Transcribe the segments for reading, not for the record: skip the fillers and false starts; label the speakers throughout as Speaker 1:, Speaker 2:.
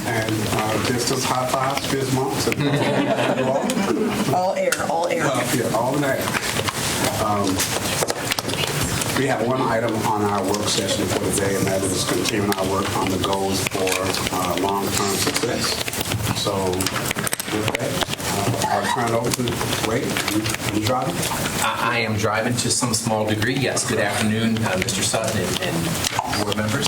Speaker 1: and distance high fives, fist bumps, and
Speaker 2: All air, all air.
Speaker 1: yeah, all in that. We have one item on our work session for today, and that is continuing our work on the goals for long-term success. So with that, I'll turn it over to Wade. You driving?
Speaker 3: I am driving to some small degree, yes. Good afternoon, Mr. Sutton and board members.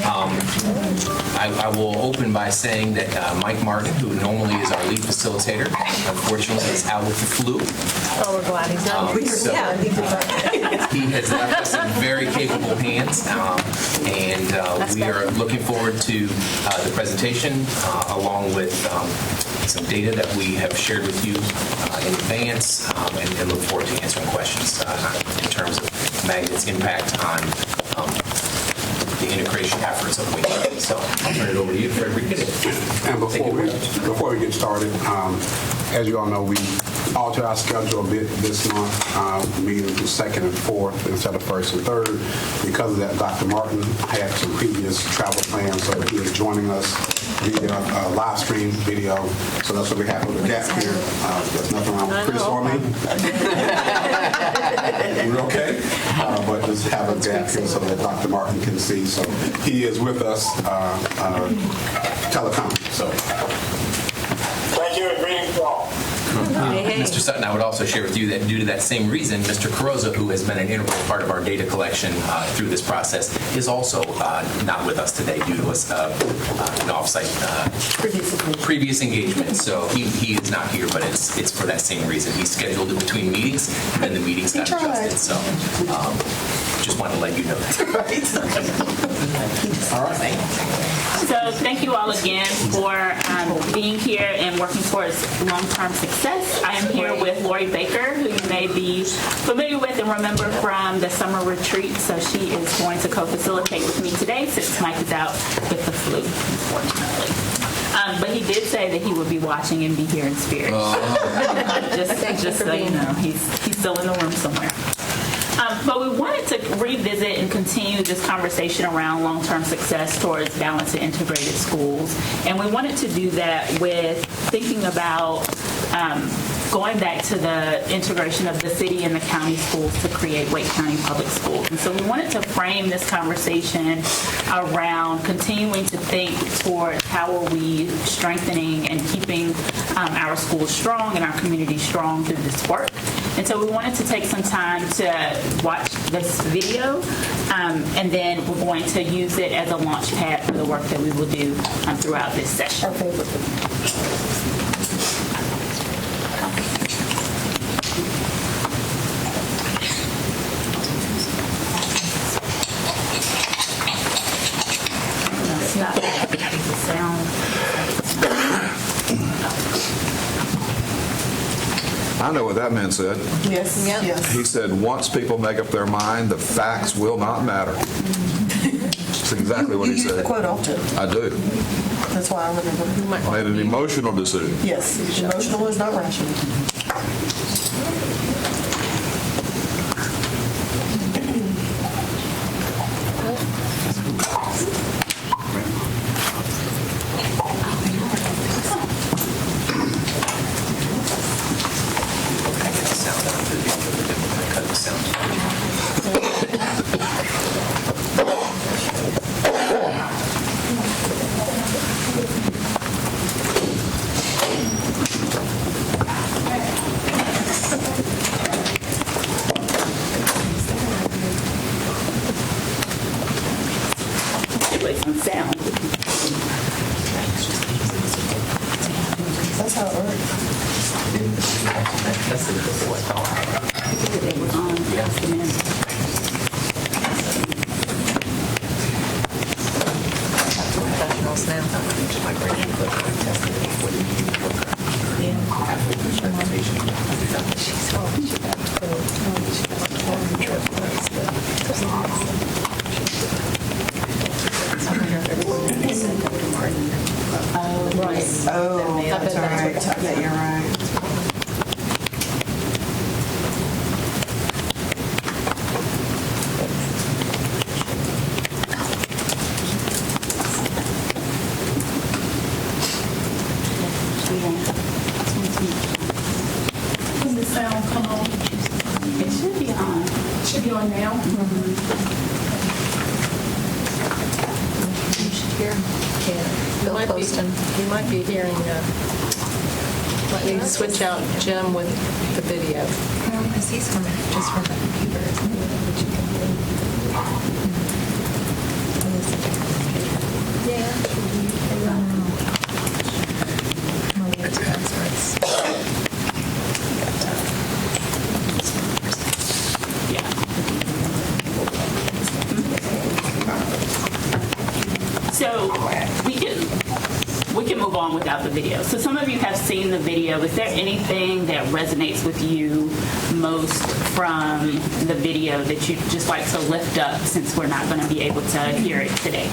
Speaker 3: I will open by saying that Mike Martin, who normally is our lead facilitator, unfortunately is out with the flu.
Speaker 4: Oh, we're glad he's done.
Speaker 3: He has left us in very capable hands, and we are looking forward to the presentation along with some data that we have shared with you in advance, and look forward to answering questions in terms of Magnet's impact on the integration efforts of Wake. So I'll turn it over to you, Frederick.
Speaker 1: And before we get started, as you all know, we alter our schedule a bit this month, meeting the second and fourth instead of first and third. Because of that, Dr. Martin had some previous travel plans, so he is joining us via live stream video. So that's what we have with the gap here. There's nothing wrong with Chris or me. We're okay, but just have a gap here so that Dr. Martin can see. So he is with us teleconference. So
Speaker 5: thank you and greetings to all.
Speaker 3: Mr. Sutton, I would also share with you that due to that same reason, Mr. Carrozza, who has been an integral part of our data collection through this process, is also not with us today due to an off-site previous engagement. So he is not here, but it's for that same reason. He scheduled it between meetings, and then the meetings got adjusted. So just want to let you know that.
Speaker 1: all right.
Speaker 6: So thank you all again for being here and working towards long-term success. I am here with Lori Baker, who you may be familiar with and remember from the summer retreat. So she is going to co-facilitate with me today since Mike is out with the flu, unfortunately. But he did say that he would be watching and be here in spirit. Just so you know, he's still in the room somewhere. But we wanted to revisit and continue this conversation around long-term success towards balanced and integrated schools. And we wanted to do that with thinking about going back to the integration of the city and the county schools to create Wake County Public Schools. And so we wanted to frame this conversation around continuing to think towards how are we strengthening and keeping our schools strong and our community strong through this work. And so we wanted to take some time to watch this video, and then we're going to use it as a launch pad for the work that we will do throughout this session.
Speaker 7: I know what that man said.
Speaker 2: Yes. Yes.
Speaker 7: He said, once people make up their mind, the facts will not matter. That's exactly what he
Speaker 2: You use the
Speaker 7: said.
Speaker 2: quote often.
Speaker 7: I do.
Speaker 2: That's why I remember.
Speaker 7: Made an emotional decision.
Speaker 2: Yes. Emotional is not rational.
Speaker 6: Sound.
Speaker 2: That's how it works.
Speaker 4: Professionals now.
Speaker 2: Oh, that's all right. I bet you're right.
Speaker 6: on now.
Speaker 4: You should hear Bill Poston. You might be hearing, let me switch out Jim with the video.
Speaker 8: Because he's from just from the computer. But you can
Speaker 6: So we can move on without the video. So some of you have seen the video. Is there anything that resonates with you most from the video that you'd just like to lift up, since we're not going to be able to hear it today?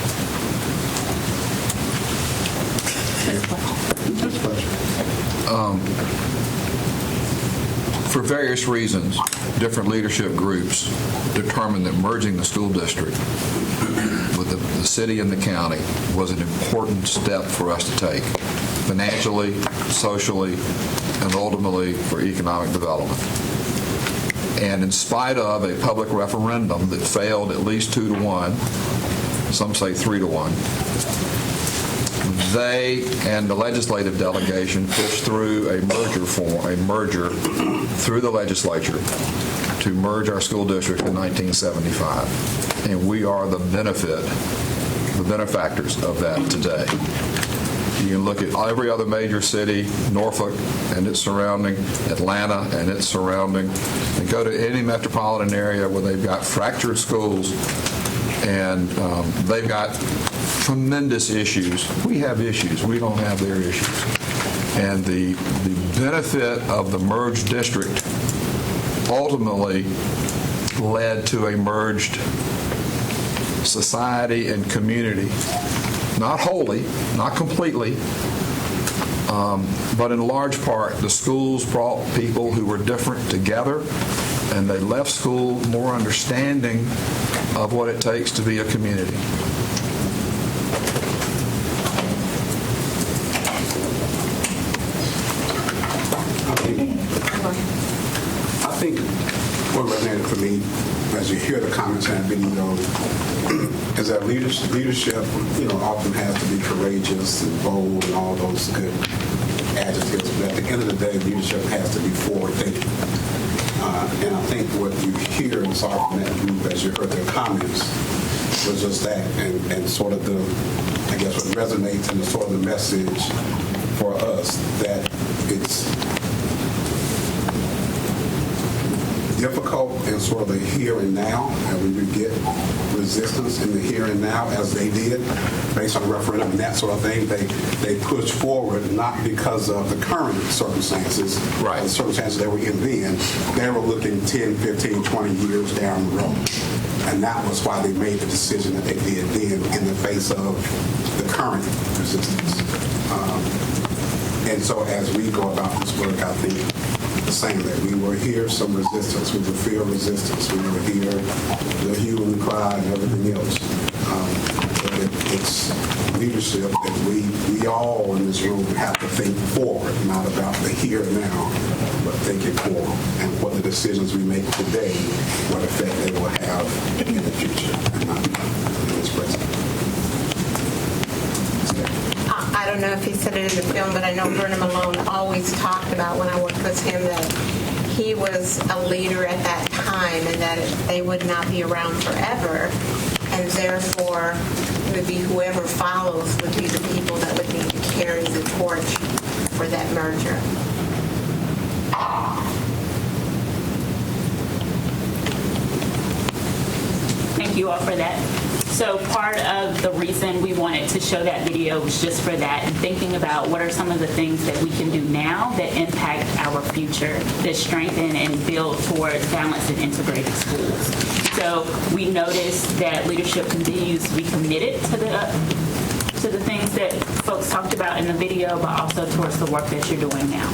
Speaker 7: For various reasons, different leadership groups determined that merging the school district with the city and the county was an important step for us to take, financially, socially, and ultimately for economic development. And in spite of a public referendum that failed at least 2-1, some say 3-1, they and the legislative delegation pushed through a merger through the legislature to merge our school district in 1975. And we are the benefactors of that today. You can look at every other major city, Norfolk and its surrounding, Atlanta and its surrounding, and go to any metropolitan area where they've got fractured schools and they've got tremendous issues. We have issues. We don't have their issues. And the benefit of the merged district ultimately led to a merged society and community. Not wholly, not completely, but in large part, the schools brought people who were different together, and they left school more understanding of what it takes to be a community.
Speaker 1: I think what resonated for me, as you hear the comments in that video, is that leadership, often has to be courageous and bold and all those good adjectives. But at the end of the day, leadership has to be forward-thinking. And I think what you hear and saw from that group as you heard their comments was just that, and sort of what resonates and the sort of the message for us that it's difficult in sort of the here and now, and we would get resistance in the here and now, as they did, based on the referendum and that sort of thing. They pushed forward not because of the current circumstances,
Speaker 7: right,
Speaker 1: the circumstances they were in then. They were looking 10, 15, 20 years down the road. And that was why they made the decision that they did then in the face of the current resistance. And so as we go about this work, I think the same, that we will hear some resistance, we will feel resistance, we will hear the hue and the cry and everything else. But it's leadership that we all in this room have to think forward, not about the here and now, but thinking forward, and what the decisions we make today, what effect they will have in the future, and not in this present.
Speaker 9: I don't know if he said it in the film, but I know Vernon Malone always talked about, when I worked with him, that he was a leader at that time and that they would not be around forever, and therefore it would be whoever follows would be the people that would need to carry the torch for that merger.
Speaker 6: Thank you all for that. So part of the reason we wanted to show that video was just for that, and thinking about what are some of the things that we can do now that impact our future, that strengthen and build towards balanced and integrated schools. So we noticed that leadership continues to be committed to the things that folks talked about in the video, but also towards the work that you're doing now.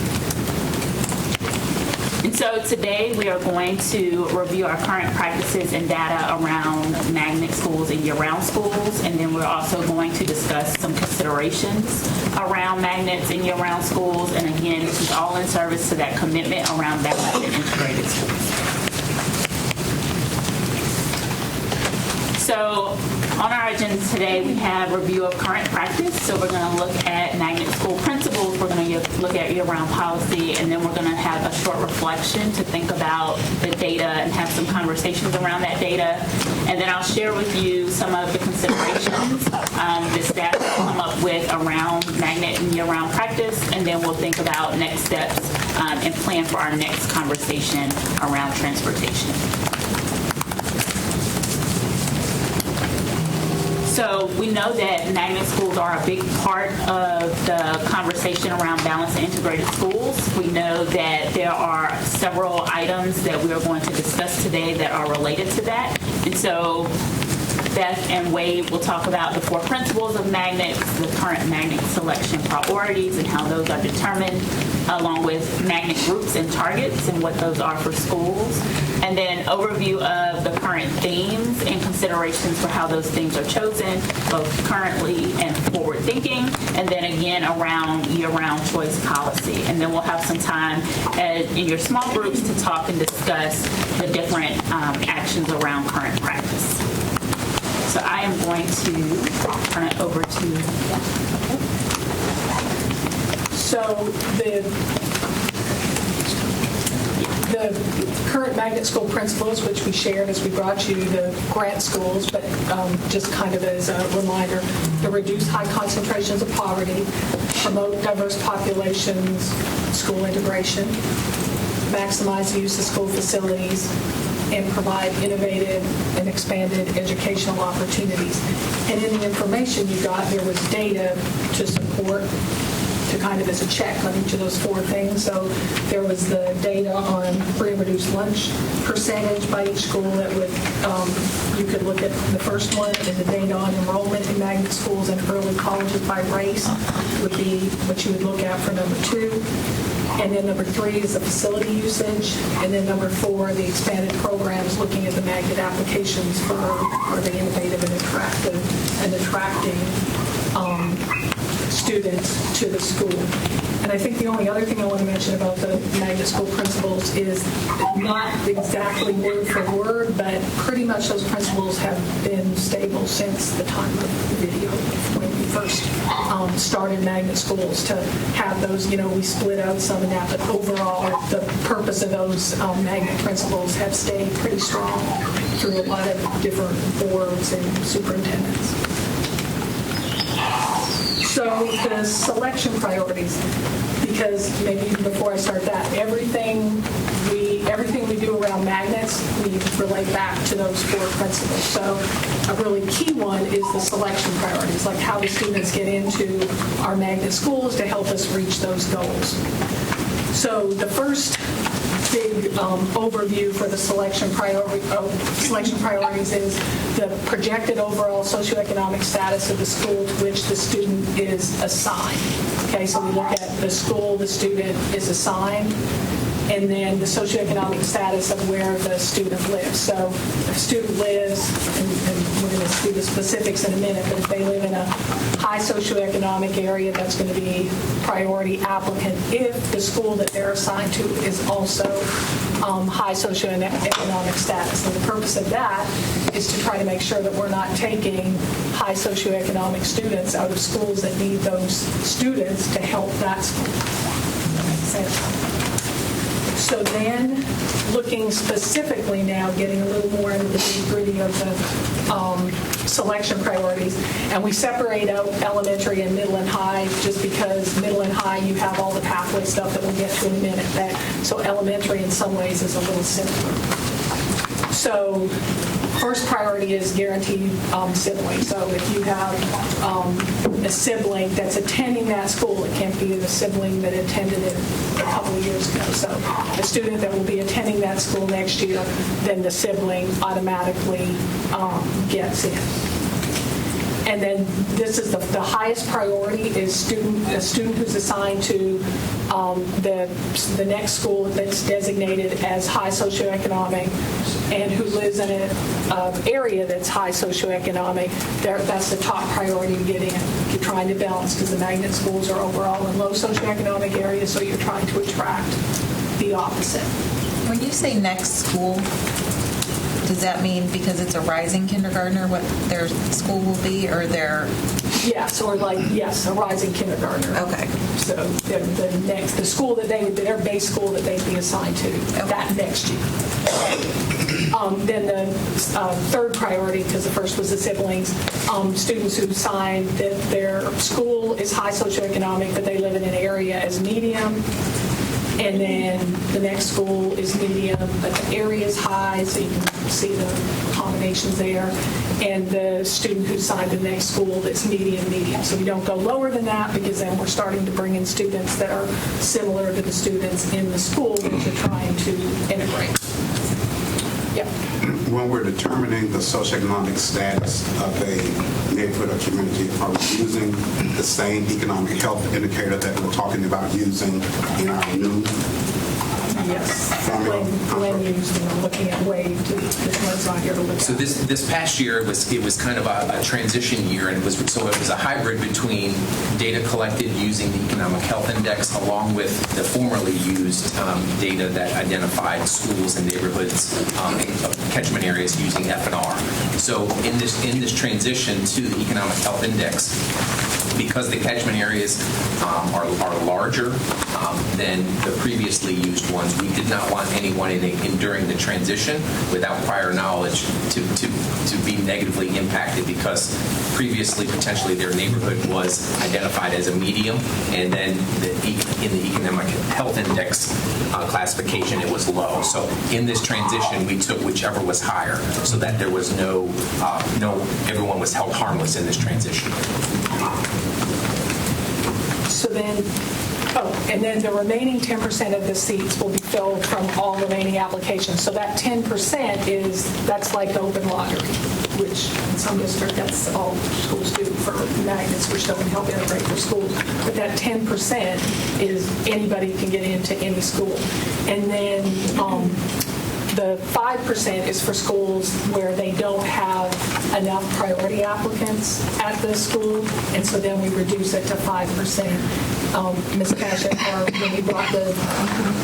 Speaker 6: And so today we are going to review our current practices and data around magnet schools and year-round schools, and then we're also going to discuss some considerations around magnets and year-round schools, and again, this is all in service to that commitment around balanced and integrated schools. So on our agenda today, we have review of current practice. So we're going to look at magnet school principles. We're going to look at year-round policy, and then we're going to have a short reflection to think about the data and have some conversations around that data. And then I'll share with you some of the considerations that staff will come up with around magnet and year-round practice, and then we'll think about next steps and plan for our next conversation around transportation. So we know that magnet schools are a big part of the conversation around balanced and integrated schools. We know that there are several items that we are going to discuss today that are related to that. And so Beth and Wade will talk about the 4 principles of magnets, the current magnet selection priorities and how those are determined, along with magnet groups and targets and what those are for schools, and then overview of the current themes and considerations for how those themes are chosen, both currently and forward thinking, and then again around year-round choice policy. And then we'll have some time in your small groups to talk and discuss the different actions around current practice. So I am going to turn it over to Beth.
Speaker 10: So the current magnet school principles, which we shared as we brought you the grant schools, but just kind of as a reminder, to reduce high concentrations of poverty, promote diverse populations, school integration, maximize the use of school facilities, and provide innovative and expanded educational opportunities. And in the information you got, there was data to support, to kind of as a check on each of those 4 things. So there was the data on free and reduced lunch percentage by each school that would, you could look at the first one, and the data on enrollment in magnet schools and early colleges by race would be what you would look at for number 2. And then number 3 is the facility usage. And then number 4, the expanded programs looking at the magnet applications for are they innovative and attractive and attracting students to the school. And I think the only other thing I want to mention about the magnet school principles is not exactly word for word, but pretty much those principles have been stable since the time of the video when we first started magnet schools to have those, we split out some of that, but overall the purpose of those magnet principles have stayed pretty strong through a lot of different boards and superintendents. So the selection priorities, because maybe even before I start that, everything we do around magnets, we relate back to those 4 principles. So a really key one is the selection priorities, like how the students get into our magnet schools to help us reach those goals. So the first big overview for the selection priorities is the projected overall socioeconomic status of the school to which the student is assigned. Okay, so we look at the school the student is assigned, and then the socioeconomic status of where the student lives. So if a student lives, and we're going to see the specifics in a minute, but if they live in a high socioeconomic area, that's going to be priority applicant if the school that they're assigned to is also high socioeconomic status. And the purpose of that is to try to make sure that we're not taking high socioeconomic students out of schools that need those students to help that school. Does that make sense? So then, looking specifically now, getting a little more into the nitty-gritty of the selection priorities, and we separate out elementary and middle and high just because middle and high you have all the pathway stuff that we'll get to in a minute. So elementary in some ways is a little simpler. So first priority is guaranteed sibling. So if you have a sibling that's attending that school, it can't be the sibling that attended it a couple of years ago. So the student that will be attending that school next year, then the sibling automatically gets in. And then this is the highest priority is a student who's assigned to the next school that's designated as high socioeconomic and who lives in an area that's high socioeconomic. That's the top priority to get in. You're trying to balance because the magnet schools are overall in low socioeconomic areas, so you're trying to attract the opposite.
Speaker 8: When you say next school, Does that mean because it's a rising kindergartner, what their school will be, or their?
Speaker 10: Yes, or a rising kindergartner.
Speaker 8: Okay.
Speaker 10: So the school their base school that they'd be assigned to that next year. Then the third priority, because the first was the siblings, students who signed that their school is high socioeconomic, but they live in an area as medium. And then the next school is medium, but the area is high, so you can see the combinations there. And the student who signed the next school that's medium. So we don't go lower than that, because then we're starting to bring in students that are similar to the students in the school that you're trying to integrate. Yep.
Speaker 1: When we're determining the socioeconomic status of a neighborhood or community, are we using the same economic health indicator that we're talking about using in our new
Speaker 10: Yes.
Speaker 1: formula?
Speaker 10: Glenn used, looking at WAVE, Glenn's not here to look at.
Speaker 3: So this past year it was kind of a transition year, and it was a hybrid between data collected using the Economic Health Index along with the formerly used data that identified schools and neighborhoods, catchment areas using FNR. So in this transition to the Economic Health Index, because the catchment areas are larger than the previously used ones, we did not want anyone during the transition without prior knowledge to be negatively impacted, because previously potentially their neighborhood was identified as a medium, and then in the Economic Health Index classification it was low. So in this transition we took whichever was higher, so that there was everyone was held harmless in this transition.
Speaker 10: So then, and then the remaining 10% of the seats will be filled from all remaining applications. So that 10% that's like the open lottery, which in some districts that's all schools do for magnets, which don't help integrate their schools. But that 10% is anybody can get into any school. And then the 5% is for schools where they don't have enough priority applicants at the school, and so then we reduce it to 5%. Ms. Paget, when we brought the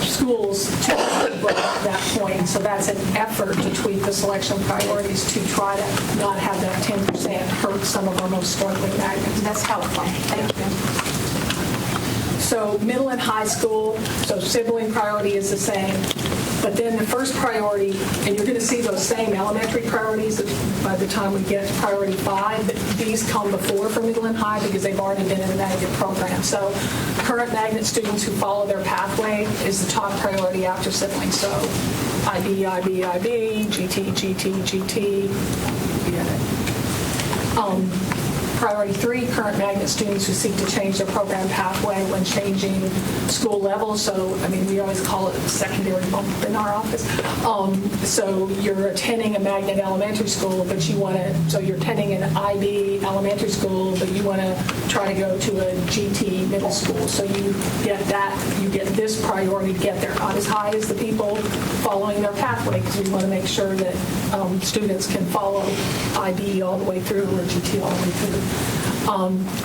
Speaker 10: schools to that point, so that's an effort to tweak the selection priorities to try to not have that 10% hurt some of our most struggling magnets.
Speaker 9: That's helpful. Thank you.
Speaker 10: So middle and high school, so sibling priority is the same. But then the first priority, and you're going to see those same elementary priorities by the time we get to priority 5, but these come before for middle and high because they've already been in a magnet program. So current magnet students who follow their pathway is the top priority after siblings. So IB, IB, IB, GT, GT, GT. You get it. Priority 3, current magnet students who seek to change their program pathway when changing school levels. So, we always call it secondary bump in our office. So you're attending a magnet elementary school, but so you're attending an IB elementary school, but you want to try to go to a GT middle school. So you get this priority to get there. Not as high as the people following their pathway, because we want to make sure that students can follow IB all the way through or GT all the way through.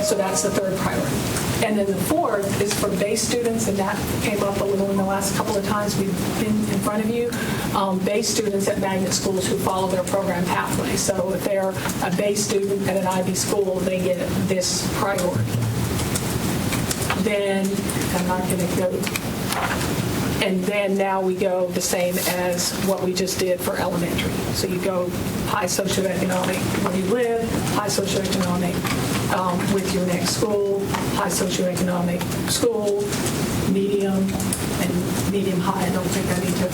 Speaker 10: So that's the third priority. And then the fourth is for base students, and that came up a little in the last couple of times we've been in front of you. Base students at magnet schools who follow their program pathway. So if they're a base student at an IB school, they get this priority. Then, I'm not going to go... And then now we go the same as what we just did for elementary. So you go high socioeconomic where you live, high socioeconomic with your next school, high socioeconomic school, medium, and medium high. I don't think I need to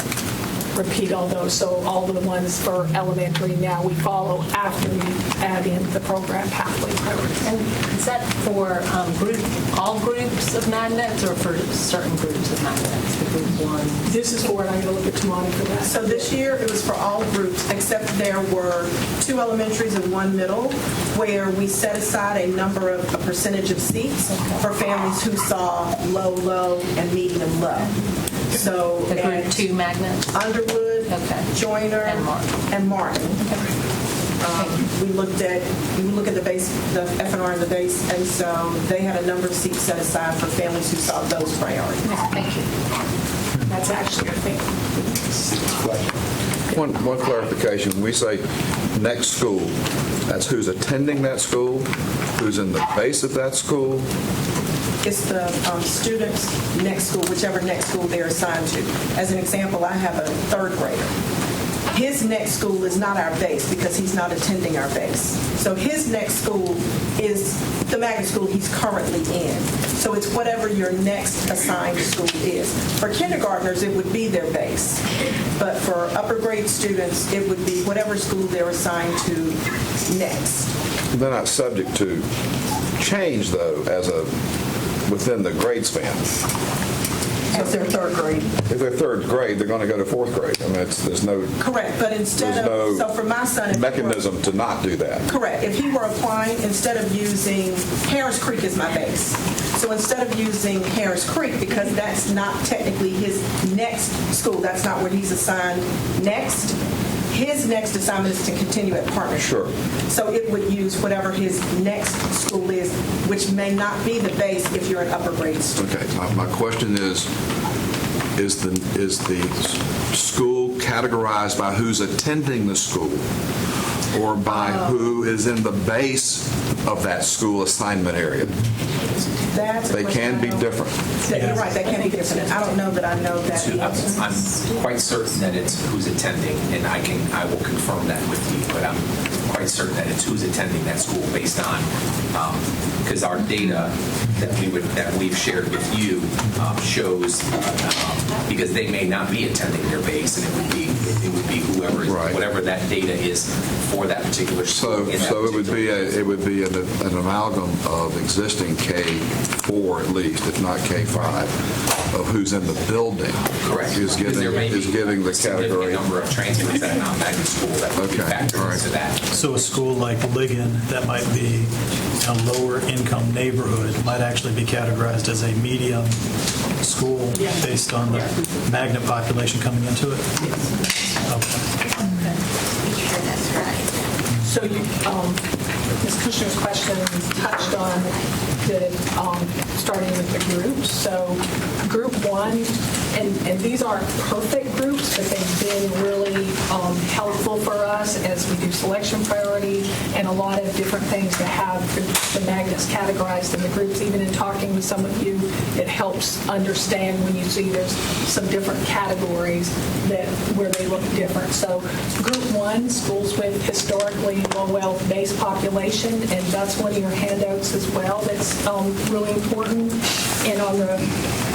Speaker 10: repeat all those. So all the ones for elementary now we follow after we add in the program pathway priorities.
Speaker 4: And is that for all groups of magnets or for certain groups of magnets? The group 1?
Speaker 10: This is for it. I'm going to look at Tamani for that.
Speaker 2: So this year it was for all groups, except there were 2 elementaries and 1 middle, where we set aside a percentage of seats for families who saw low, low, and medium, low. So
Speaker 4: the group 2 magnets?
Speaker 2: Underwood, Joyner, and Martin. We look at the base, the FNR and the base, and so they had a number of seats set aside for families who saw those priorities.
Speaker 4: Thank you.
Speaker 10: That's actually, I think.
Speaker 7: One clarification. When we say next school, that's who's attending that school, who's in the base of that school?
Speaker 2: It's the student's next school, whichever next school they're assigned to. As an example, I have a third grader. His next school is not our base because he's not attending our base. So his next school is the magnet school he's currently in. So it's whatever your next assigned school is. For kindergartners, it would be their base. But for upper grade students, it would be whatever school they're assigned to next.
Speaker 7: They're not subject to change, though, within the grade span.
Speaker 2: If they're third grade.
Speaker 7: If they're third grade, they're going to go to fourth grade. I mean, there's no
Speaker 2: Correct, but instead of, so for my son, if he were-
Speaker 7: mechanism to not do that.
Speaker 2: Correct. If he were applying, instead of using, Harris Creek is my base. So instead of using Harris Creek, because that's not technically his next school, that's not where he's assigned next, his next assignment is to continue at Partnership.
Speaker 7: Sure.
Speaker 2: So it would use whatever his next school is, which may not be the base if you're an upper grade student.
Speaker 7: Okay, my question is the school categorized by who's attending the school or by who is in the base of that school assignment area?
Speaker 2: That's a
Speaker 7: They
Speaker 2: question
Speaker 7: can be
Speaker 2: I don't-
Speaker 7: different.
Speaker 2: You're right, they can be different. I don't know that I know that.
Speaker 3: I'm quite certain that it's who's attending, and I will confirm that with you, but I'm quite certain that it's who's attending that school based on, because our data that we've shared with you shows, because they may not be attending their base, and it would be whoever,
Speaker 7: Right.
Speaker 3: whatever that data is for that particular school.
Speaker 7: So it would be an amalgam of existing K4 at least, if not K5, of who's in the building.
Speaker 3: Correct.
Speaker 7: Is
Speaker 3: Because there may
Speaker 7: giving
Speaker 3: be
Speaker 7: the category.
Speaker 3: a significant number of transfers that are not magnet school that would be
Speaker 7: Okay,
Speaker 3: factored
Speaker 7: all right.
Speaker 3: into that.
Speaker 11: So a school like Ligon that might be a lower income neighborhood might actually be categorized as a medium school based on the magnet population coming into it? Okay.
Speaker 9: That's right.
Speaker 10: So Ms. Kushner's question touched on starting with the groups. So group one, and these aren't perfect groups, but they've been really helpful for us as we do selection priority and a lot of different things to have the magnets categorized in the groups. Even in talking with some of you, it helps understand when you see there's some different categories where they look different. So group one, schools with historically low wealth base population, and that's one of your handouts as well. That's really important. And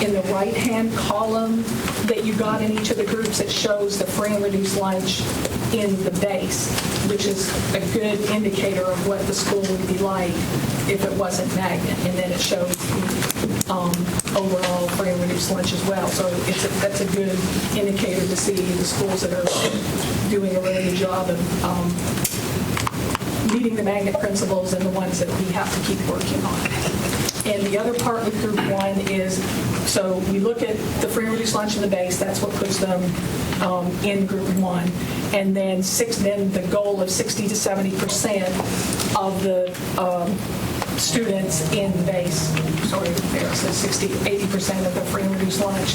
Speaker 10: in the right-hand column that you got in each of the groups, it shows the free and reduced lunch in the base, which is a good indicator of what the school would be like if it wasn't magnet. And then it shows overall free and reduced lunch as well. So that's a good indicator to see the schools that are doing a really good job of meeting the magnet principles and the ones that we have to keep working on. And the other part with group one is, so we look at the free and reduced lunch in the base, that's what puts them in group one. And then the goal of 60 to 70% of the students in the base, sorry, there it says 60 to 80% of the free and reduced lunch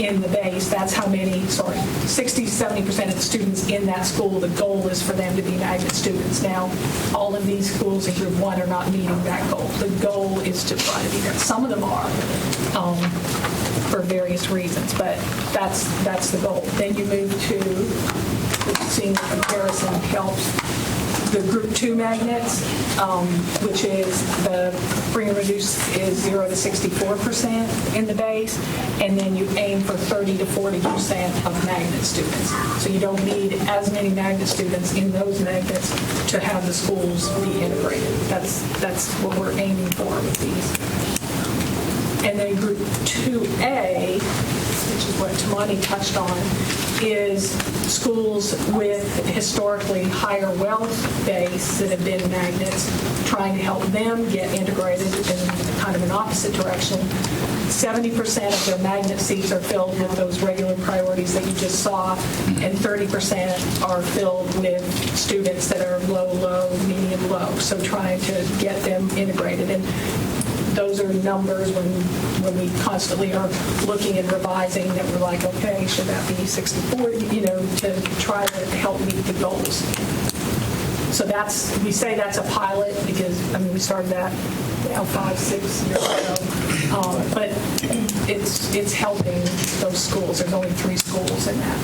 Speaker 10: in the base. That's how many, 60 to 70% of the students in that school, the goal is for them to be magnet students. Now, all of these schools in group one are not meeting that goal. The goal is to try to be there. Some of them are for various reasons, but that's the goal. Then you move to seeing the comparison helps. The group 2 magnets, which is the free and reduced is 0 to 64% in the base, and then you aim for 30 to 40% of magnet students. So you don't need as many magnet students in those magnets to have the schools be integrated. That's what we're aiming for with these. And then group 2A, which is what Tamani touched on, is schools with historically higher wealth base that have been magnets, trying to help them get integrated in kind of an opposite direction. 70% of their magnet seats are filled with those regular priorities that you just saw, and 30% are filled with students that are low, medium, low. So trying to get them integrated. And those are numbers when we constantly are looking and revising that we're like, okay, should that be 60/40, to try to help meet the goals. So we say that's a pilot because, we started that 5-6 years ago. But it's helping those schools. There's only 3 schools in that.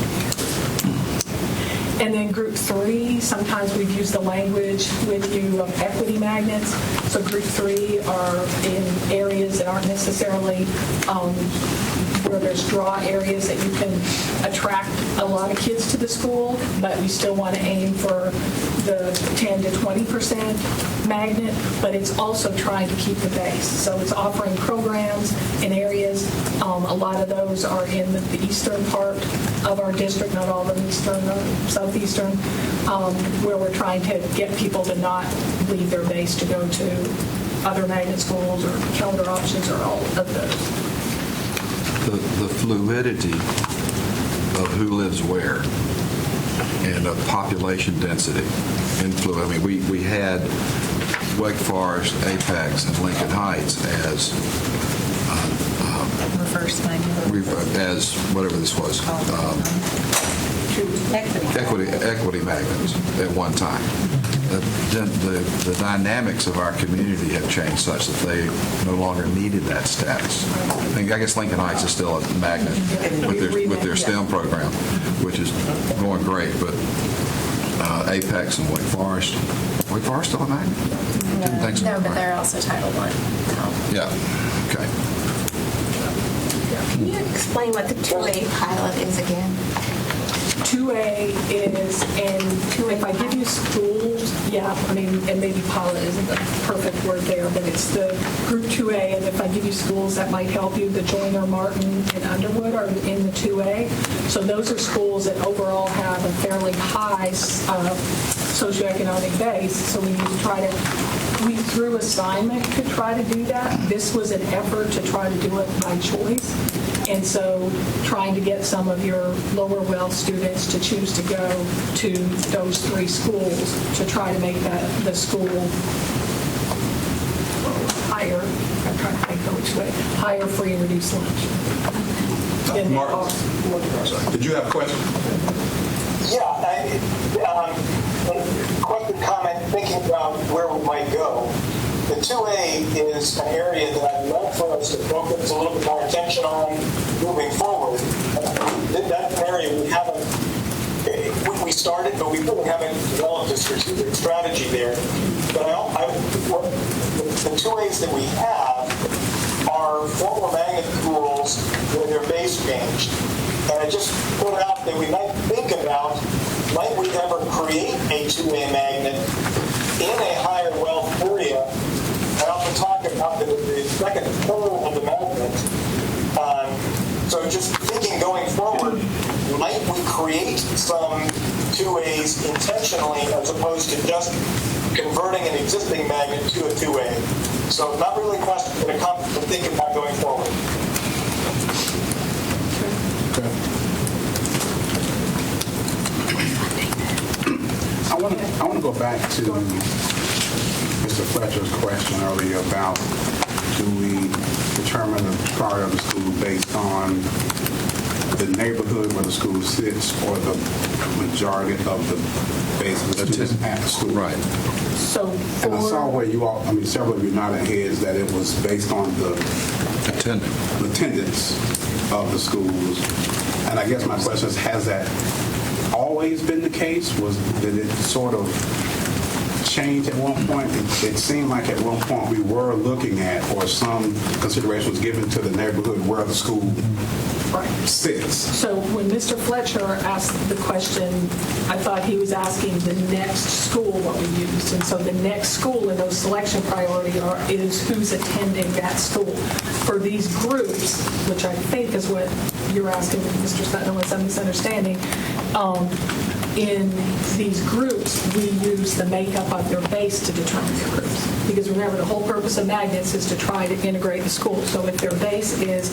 Speaker 10: And then group 3, sometimes we've used the language with you of equity magnets. So group 3 are in areas that aren't necessarily where there's draw areas that you can attract a lot of kids to the school, but we still want to aim for the 10 to 20% magnet, but it's also trying to keep the base. So it's offering programs in areas. A lot of those are in the eastern part of our district, not all of them eastern or southeastern, where we're trying to get people to not leave their base to go to other magnet schools or calendar options or all of those.
Speaker 7: The fluidity of who lives where and of population density influence. We had Wake Forest, Apex, and Lincoln Heights as
Speaker 8: Reverse magnet.
Speaker 7: as whatever this was, equity magnets at one time. The dynamics of our community have changed such that they no longer needed that status. I guess Lincoln Heights is still a magnet with their STEM program, which is going great, but Apex and Wake Forest still a magnet? Didn't think so.
Speaker 4: No, but they're also Title I.
Speaker 7: Yeah, okay.
Speaker 9: Can you explain what the 2A pilot is again?
Speaker 10: 2A is, and if I give you schools, and maybe pilot isn't the perfect word there, but it's the group 2A, and if I give you schools that might help you, the Joyner, Martin, and Underwood are in the 2A. So those are schools that overall have a fairly high socioeconomic base, so we need to try to, through assignment, could try to do that. This was an effort to try to do it by choice. And so trying to get some of your lower wealth students to choose to go to those 3 schools to try to make the school higher, I'm trying to think which way, higher free and reduced lunch.
Speaker 1: Mark, did you have a question?
Speaker 5: Yeah, question, comment, thinking about where we might go. The 2A is an area that I'd love for us to focus a little bit more attention on moving forward. That's an area we started, but we really haven't developed a strategic strategy there. But the 2As that we have are former magnet schools where their base changed. And I just put out that we might think about, might we ever create a 2A magnet in a higher wealth area? And I'll talk about the second pole of the magnet. So just thinking going forward, might we create some 2As intentionally as opposed to just converting an existing magnet to a 2A? So not really a question, but a comment to think about going forward.
Speaker 1: I want to go back to Mr. Fletcher's question earlier about do we determine the priority of the school based on the neighborhood where the school sits or the majority of the base of the students at the school?
Speaker 7: Right.
Speaker 10: So
Speaker 1: And I saw where several of you nodded heads that it was based on the attendance of the schools. And I guess my question is, has that always been the case? Did it sort of change at one point? It seemed like at one point we were looking at, or some consideration was given to the neighborhood where the school sits.
Speaker 10: So when Mr. Fletcher asked the question, I thought he was asking the next school what we used. And so the next school in those selection priority is who's attending that school. For these groups, which I think is what you're asking, Mr. Sutton, was a misunderstanding, in these groups, we use the makeup of their base to determine their groups. Because remember, the whole purpose of magnets is to try to integrate the school. So if their base is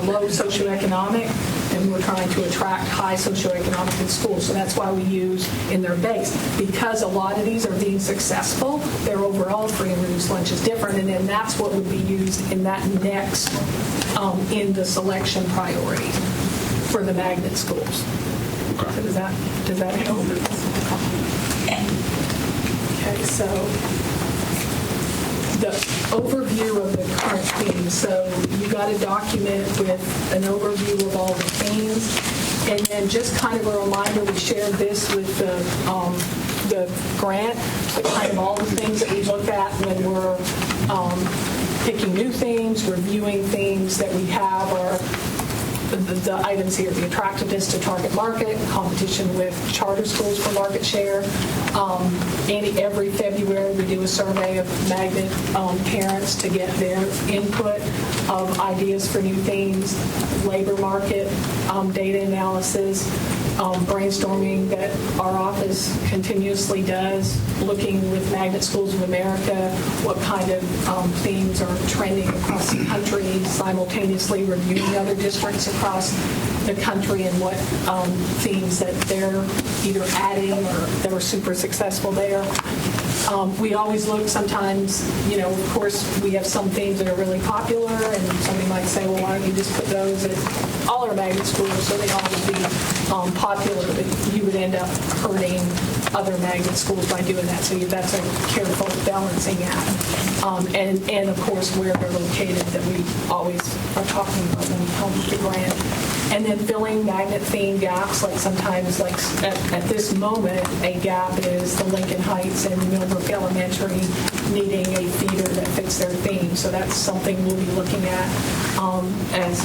Speaker 10: low socioeconomic, then we're trying to attract high socioeconomic in school. So that's why we use in their base. Because a lot of these are being successful, their overall free and reduced lunch is different. And then that's what would be used in that next, in the selection priority for the magnet schools. So does that help? Okay, so the overview of the current themes. So you got a document with an overview of all the themes, and then just kind of a reminder, we shared this with the grant, but kind of all the things that we look at when we're picking new themes, reviewing themes that we have, or the items here: the attractiveness to target market, competition with charter schools for market share. Every February we do a survey of magnet parents to get their input of ideas for new themes, labor market, data analysis, brainstorming that our office continuously does, looking with Magnet Schools of America what kind of themes are trending across the country, simultaneously reviewing other districts across the country and what themes that they're either adding or that were super successful there. We always look sometimes, of course, we have some themes that are really popular, and somebody might say, well, why don't you just put those at all our magnet schools so they all would be popular, but you would end up hurting other magnet schools by doing that. So that's a careful balancing act. And of course, where they're located that we always are talking about when we come to grant. And then filling magnet theme gaps, like sometimes, like at this moment, a gap is the Lincoln Heights and Millbrook Elementary needing a feeder that fits their theme. So that's something we'll be looking at as,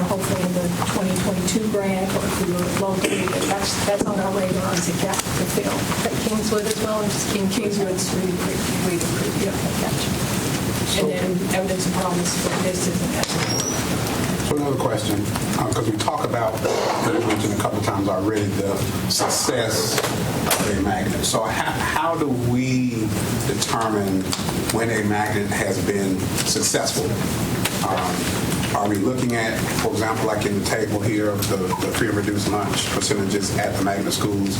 Speaker 10: hopefully in the 2022 grant, or if we were locally, that's on our radar as a gap to fill.
Speaker 4: At Kingswood as well, or just
Speaker 10: Kingswood's really great. Yeah, gotcha. And then evidence and promise for this isn't that important.
Speaker 1: So another question, because we talk about, you mentioned a couple of times already, the success of a magnet. So how do we determine when a magnet has been successful? Are we looking at, for example, like in the table here of the free and reduced lunch percentages at the magnet schools,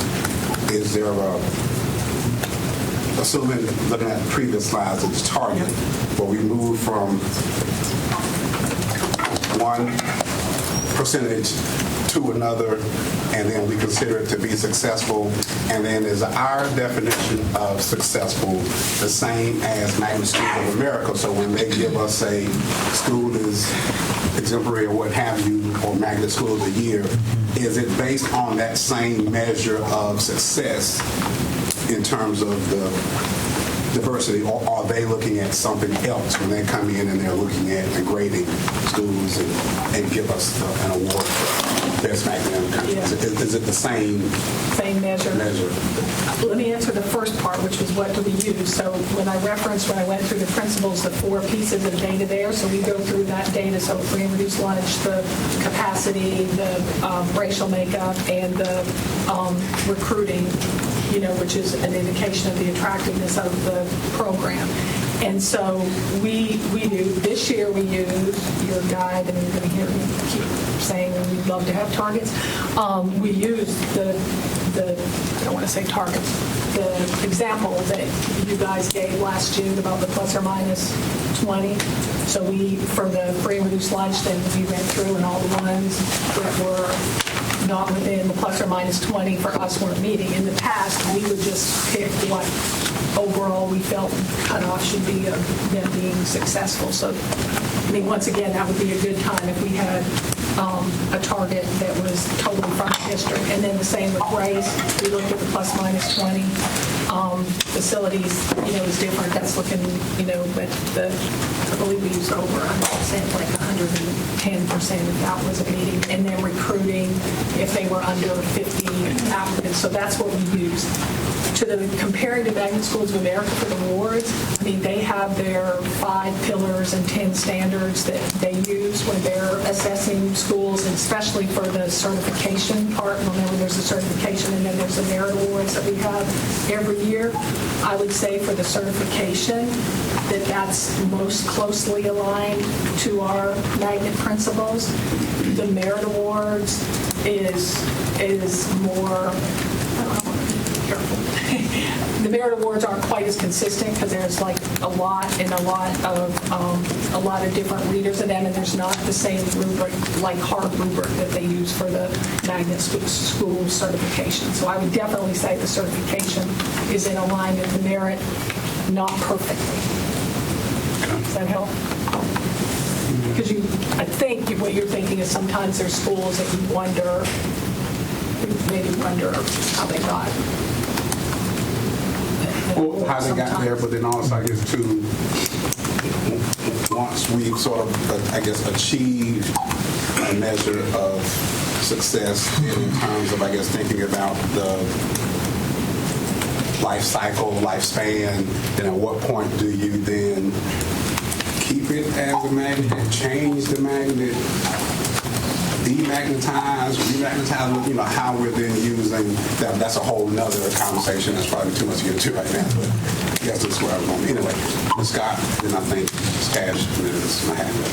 Speaker 1: is there assuming, looking at the previous slides, it's target, where we move from one percentage to another, and then we consider it to be successful. And then is our definition of successful the same as Magnet Schools of America? So when they give us a school is exemplary or what have you, or Magnet School of the Year, is it based on that same measure of success in terms of the diversity, or are they looking at something else when they come in and they're looking at and grading schools and give us an award for best magnet in the country?
Speaker 10: Yeah.
Speaker 1: Is it the same
Speaker 10: measure? Let me answer the first part, which was what do we use. So when I went through the principles, the 4 pieces of data there, so we go through that data, so free and reduced lunch, the capacity, the racial makeup, and the recruiting, which is an indication of the attractiveness of the program. And so we do, this year we use your guide, and you're going to hear me keep saying we'd love to have targets. We use I don't want to say targets, the example that you guys gave last June about the plus or minus 20. So for the free and reduced lunch, then we went through, and all the ones that were not within the plus or minus 20 for us weren't meeting. In the past, we would just pick what overall we felt cutoff should be of them being successful. So, once again, that would be a good time if we had a target that was totally from the district. And then the same with race. We looked at the plus minus 20. Facilities, is different. That's looking, but I believe we used over 100%, like 110% if that was a meeting. And then recruiting if they were under 50 applicants. So that's what we used. Comparing to Magnet Schools of America for the awards, they have their 5 pillar parameters and 10 standards that they use when they're assessing schools, and especially for the certification part. Remember, there's a certification and then there's the merit awards that we have every year. I would say for the certification that that's most closely aligned to our magnet principles. The merit awards is more, careful. The merit awards aren't quite as consistent because there's like a lot of different readers in them, and there's not the same rubric, like hard rubric that they use for the magnet school certification. So I would definitely say the certification is in alignment with the merit, not perfectly. Does that help? Because I think what you're thinking is sometimes there's schools that you maybe wonder how they got.
Speaker 1: Well, how they got there, but then also, I guess, too, once we've sort of, I guess, achieved a measure of success in terms of, I guess, thinking about the life cycle, lifespan, then at what point do you then keep it as a magnet, change the magnet, demagnetize, remagnetize, how we're then using that. That's a whole nother conversation. That's probably too much to get into right now, but I guess that's where I'm going. Anyway, Ms. Scott, then I think Ms. Cash, and then Ms. Mahatma, I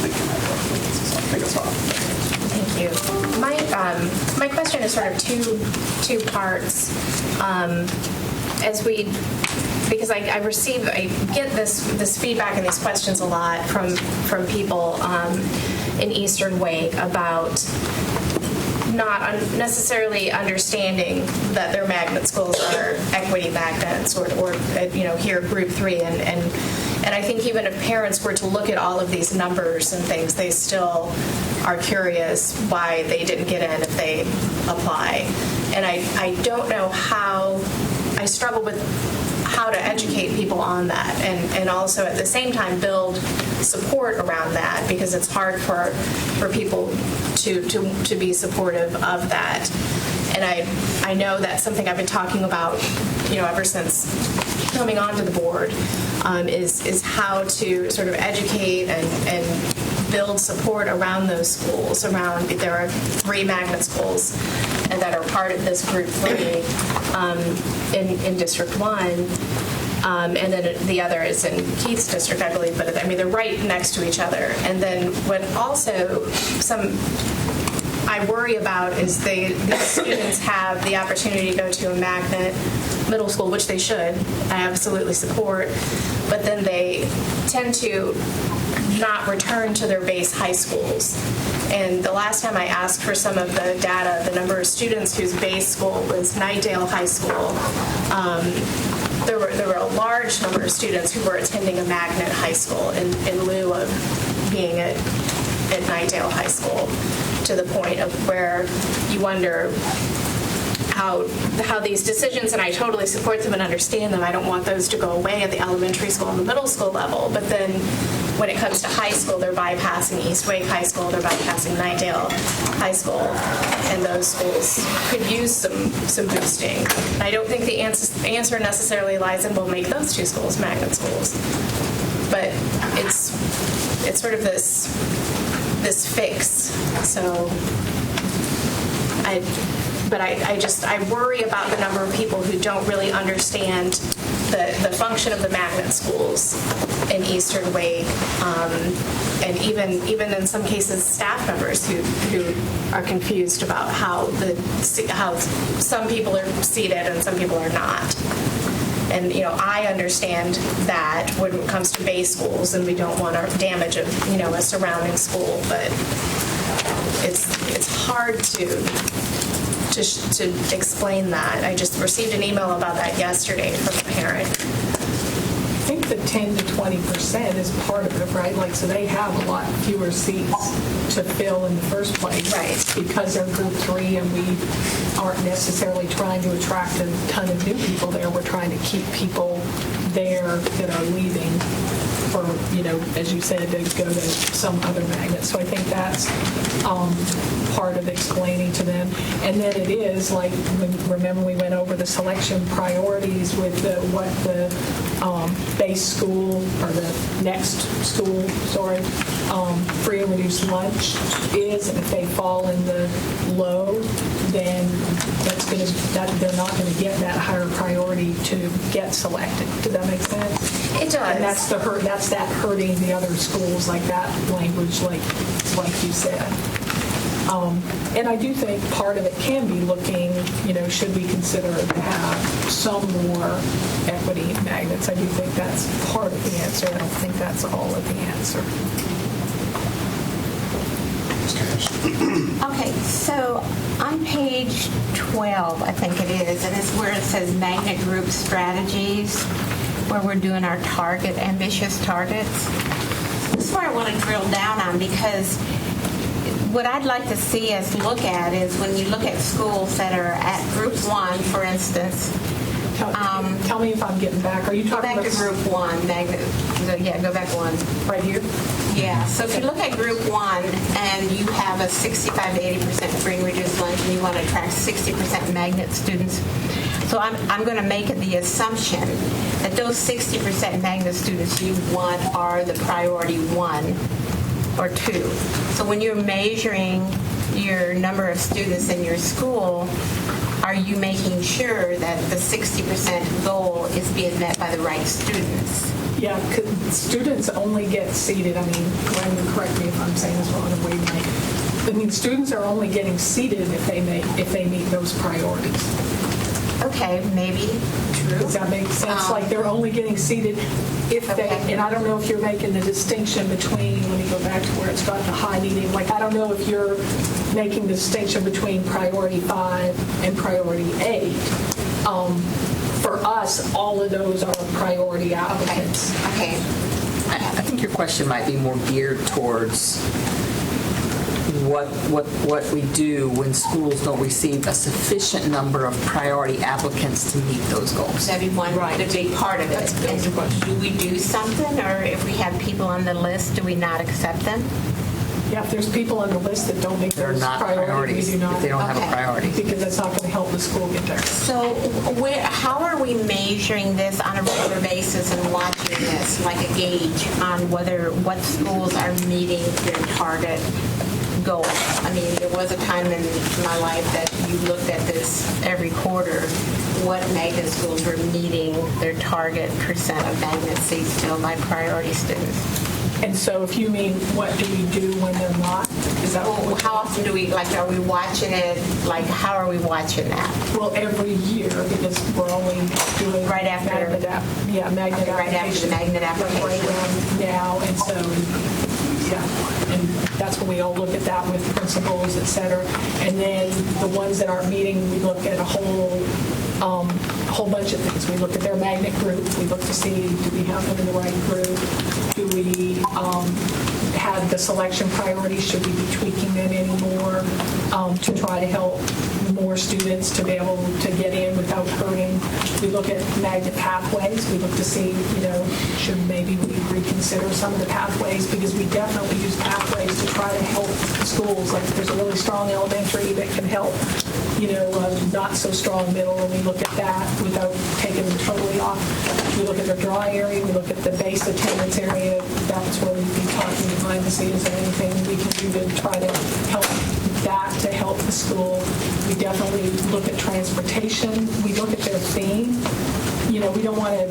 Speaker 1: think that's all.
Speaker 12: Thank you. My question is sort of two parts. Because I get this feedback and these questions a lot from people in Eastern Wake about not necessarily understanding that their magnet schools are equity magnets or here Group 3 and I think even if parents were to look at all of these numbers and things, they still are curious why they didn't get in if they apply. And I don't know how. I struggle with how to educate people on that and also at the same time build support around that, because it's hard for people to be supportive of that. And I know that's something I've been talking about ever since coming onto the board, is how to sort of educate and build support around those schools. There are 3 magnet schools and that are part of this Group 3 in District 1. And then the other is in Keith's district, I believe, but they're right next to each other. And then what also I worry about is these students have the opportunity to go to a magnet middle school, which they should, I absolutely support, but then they tend to not return to their base high schools. And the last time I asked for some of the data, the number of students whose base school was Nightdale High School, there were a large number of students who were attending a magnet high school in lieu of being at Nightdale High School, to the point of where you wonder how these decisions, and I totally support them and understand them. I don't want those to go away at the elementary school and the middle school level, but then when it comes to high school, they're bypassing East Wake High School, they're bypassing Nightdale High School, and those schools could use some boosting. I don't think the answer necessarily lies in we'll make those 2 schools magnet schools, but it's sort of this fix. So I worry about the number of people who don't really understand the function of the magnet schools in Eastern Wake, and even in some cases staff members who are confused about how some people are seated and some people are not. And I understand that when it comes to base schools, and we don't want to damage a surrounding school, but it's hard to explain that. I just received an email about that yesterday from a parent.
Speaker 10: I think the 10 to 20% is part of it, right? So they have a lot fewer seats to fill in the first place,
Speaker 12: right?
Speaker 10: Because they're Group 3, and we aren't necessarily trying to attract a ton of new people there. We're trying to keep people there that are leaving. for, as you said, to go to some other magnet. So I think that's part of explaining to them. And then it is like, remember we went over the selection priorities with what the base school or the next school, free and reduced lunch is, and if they fall in the low, then they're not going to get that higher priority to get selected. Does that make sense?
Speaker 12: It does.
Speaker 10: And that's that hurting the other schools, like that language, like you said. And I do think part of it can be looking, should we consider to have some more equity in magnets? I do think that's part of the answer. I don't think that's all of the answer.
Speaker 9: Okay, so on page 12, I think it is, and it's where it says magnet group strategies, where we're doing our ambitious targets. This is where I want to drill down on, because what I'd like to see us look at is when you look at schools that are at group 1, for instance.
Speaker 10: Tell me if I'm getting back. Are you talking
Speaker 9: back
Speaker 10: about
Speaker 9: to group 1? Yeah, go back 1.
Speaker 10: Right here?
Speaker 9: Yeah, so if you look at group 1 and you have a 65 to 80% free and reduced lunch and you want to attract 60% magnet students, so I'm going to make it the assumption that those 60% magnet students you want are the priority 1 or 2. So when you're measuring your number of students in your school, are you making sure that the 60% goal is being met by the right students?
Speaker 10: Yeah, because students only get seated. Glenn, correct me if I'm saying this wrong. Students are only getting seated if they meet those priorities.
Speaker 9: Okay, maybe. True.
Speaker 10: Does that make sense? Like they're only getting seated if they, and I don't know if you're making the distinction between, let me go back to where it's got the high needing, like I don't know if you're making the distinction between priority 5 and priority 8. For us, all of those are priority applicants.
Speaker 9: Okay.
Speaker 13: I think your question might be more geared towards what we do when schools don't receive a sufficient number of priority applicants to meet those goals.
Speaker 9: Everyone, the big part of it. And do we do something, or if we have people on the list, do we not accept them?
Speaker 10: Yeah, if there's people on the list that don't meet those
Speaker 13: not
Speaker 10: priorities, we do not.
Speaker 13: If they don't have a priority.
Speaker 10: Because that's not going to help the school get there.
Speaker 9: So how are we measuring this on a regular basis and watching this, like a gauge on what schools are meeting their target goal? There was a time in my life that you looked at this every quarter, what magnet schools were meeting their target percent of magnet seats filled by priority students.
Speaker 10: And so if you mean what do we do when they're not? Is that what
Speaker 9: how often do we, are we watching it? How are we watching that?
Speaker 10: Well, every year, because we're only doing
Speaker 9: right after
Speaker 10: magnet application.
Speaker 9: Right after the magnet application.
Speaker 10: Right around now, and so, and that's when we all look at that with principals, et cetera. And then the ones that aren't meeting, we look at a whole bunch of things. We look at their magnet group. We look to see, do we have them in the right group? Do we have the selection priorities? Should we be tweaking them anymore to try to help more students to be able to get in without hurting? We look at magnet pathways. We look to see, should maybe we reconsider some of the pathways, because we definitely use pathways to try to help schools. Like if there's a really strong elementary that can help, a not so strong middle, and we look at that without taking them totally off. We look at their drawing area. We look at the base attendance area. That's where we'd be talking behind the scenes. Is there anything we can do to try to help that to help the school? We definitely look at transportation. We look at their theme. We don't want to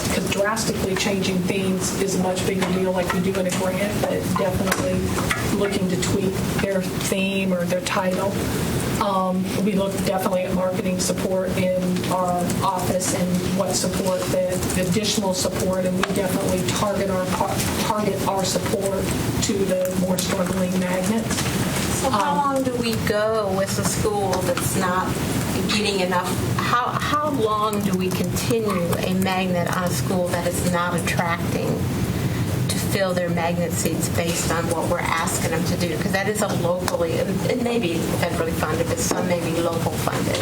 Speaker 10: because drastically changing themes is a much bigger deal like we do in a grant, but definitely looking to tweak their theme or their title. We look definitely at marketing support in our office and what support, the additional support, and we definitely target our support to the more struggling magnets.
Speaker 9: So how long do we go with a school that's not getting enough? How long do we continue a magnet on a school that is not attracting to fill their magnet seats based on what we're asking them to do, because that is a locally, it may be federally funded, but some may be local funded.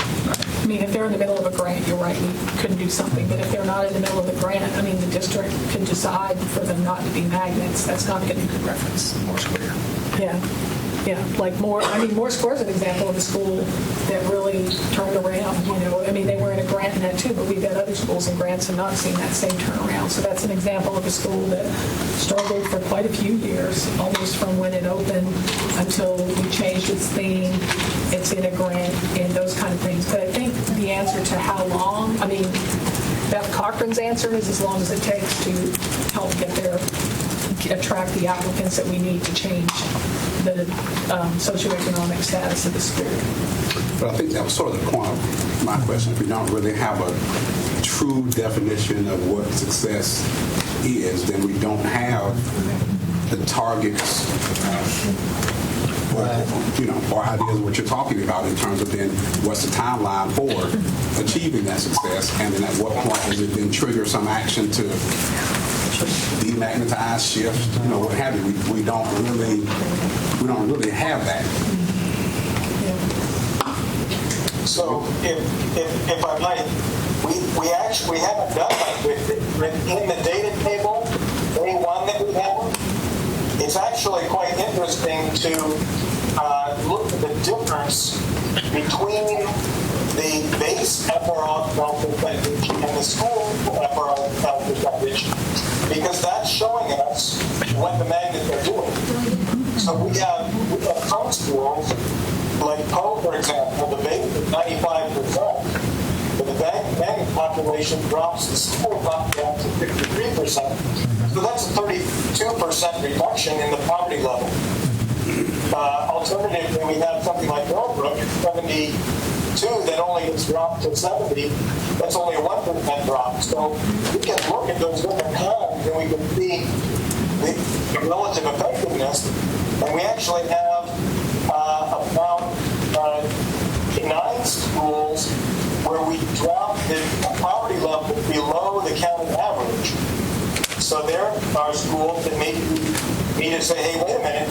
Speaker 10: I mean, if they're in the middle of a grant, you're right, we couldn't do something. But if they're not in the middle of the grant, I mean, the district can decide for them not to be magnets. That's not going to reference Moore Square. Yeah. Yeah, like Moore Square is an example of a school that really turned around, you know. I mean, they were in a grant in that too, but we've got other schools in grants and not seen that same turnaround. So that's an example of a school that struggled for quite a few years, almost from when it opened until we changed its theme. It's in a grant and those kind of things. But I think the answer to how long, I mean, Beth Cochran's answer is as long as it takes to help attract the applicants that we need to change the socioeconomic status of the school.
Speaker 1: But I think that was sort of the point of my question. If we don't really have a true definition of what success is, then we don't have the targets, or ideas of what you're talking about in terms of then what's the timeline for achieving that success, and then at what point does it then trigger some action to demagnetize, shift, what have you. We don't really have that.
Speaker 5: So if I might, we actually haven't done that in the data table, A1 that we have. It's actually quite interesting to look at the difference between the base FRL percentage and the school FRL percentage, because that's showing us what the magnets are doing. So we have some schools, like Poe, for example, the base is 95%, but the magnet population drops, the school drops down to 53%. So that's a 32% reduction in the poverty level. Alternatively, we have something like Millbrook, 72, that only gets dropped to 70. That's only a 1% drop. So we can look at those different times and we can see the relative effectiveness. And we actually have about 9 schools where we drop the poverty level below the county average. So there are schools that maybe need to say, hey, wait a minute,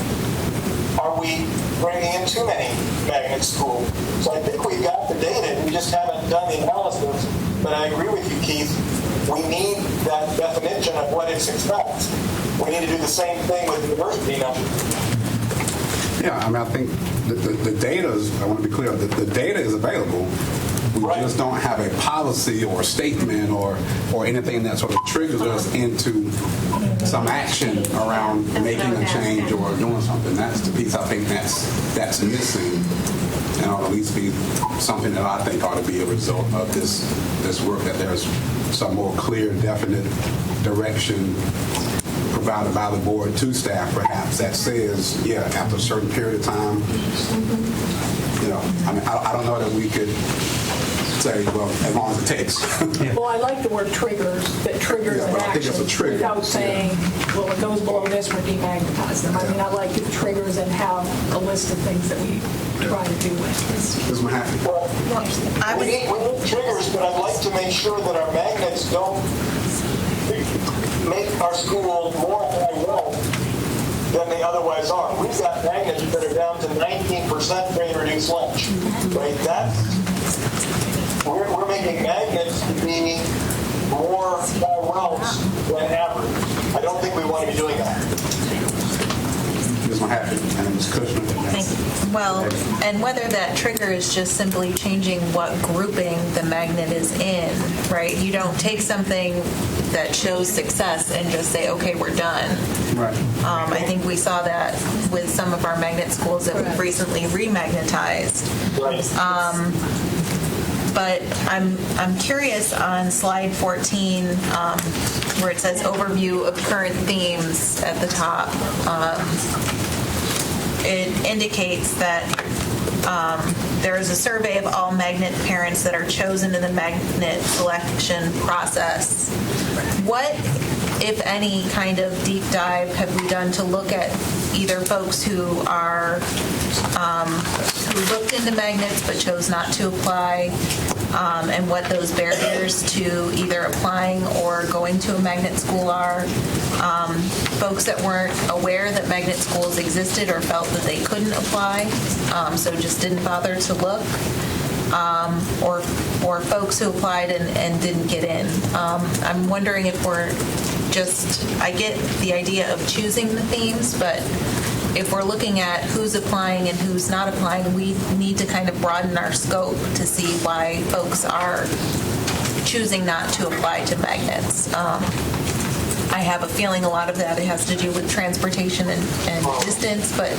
Speaker 5: are we bringing in too many magnet schools? So I think we've got the data, we just haven't done the analysis. But I agree with you, Keith, we need that definition of what is success. We need to do the same thing with diversity numbers.
Speaker 1: Yeah, I mean, I think the data is, I want to be clear, the data is available. We just don't have a policy or a statement or anything that sort of triggers us into some action around making a change or doing something. That's the piece I think that's missing, and ought to at least be something that I think ought to be a result of this work, that there's some more clear, definite direction provided by the board to staff, perhaps, that says, after a certain period of time, I mean, I don't know that we could say, well, as long as it takes.
Speaker 10: Well, I like the word triggers, that triggers an
Speaker 1: I think it's
Speaker 10: action
Speaker 1: a trigger.
Speaker 10: without saying, well, it goes below this, we're demagnetize them. I mean, I like the triggers and have a list of things that we try to do with this.
Speaker 1: This one happened.
Speaker 5: We need triggers, but I'd like to make sure that our magnets don't make our school more high-wealth than they otherwise are. We've got magnets that are down to 19% free and reduced lunch. Right? We're making magnets to be more high-wealth than average. I don't think we want to be doing that.
Speaker 1: This one happened, and Ms. Kushner.
Speaker 8: Well, and whether that trigger is just simply changing what grouping the magnet is in, right? You don't take something that shows success and just say, okay, we're done.
Speaker 1: Right.
Speaker 8: I think we saw that with some of our magnet schools that we've recently remagnetized. But I'm curious on slide 14, where it says overview of current themes at the top. It indicates that there is a survey of all magnet parents that are chosen in the magnet selection process. What, if any, kind of deep dive have we done to look at either folks who are who looked into magnets but chose not to apply, and what those barriers to either applying or going to a magnet school are. Folks that weren't aware that magnet schools existed or felt that they couldn't apply, so just didn't bother to look. Or folks who applied and didn't get in. I'm wondering if I get the idea of choosing the themes, but if we're looking at who's applying and who's not applying, we need to kind of broaden our scope to see why folks are choosing not to apply to magnets. I have a feeling a lot of that has to do with transportation and distance, but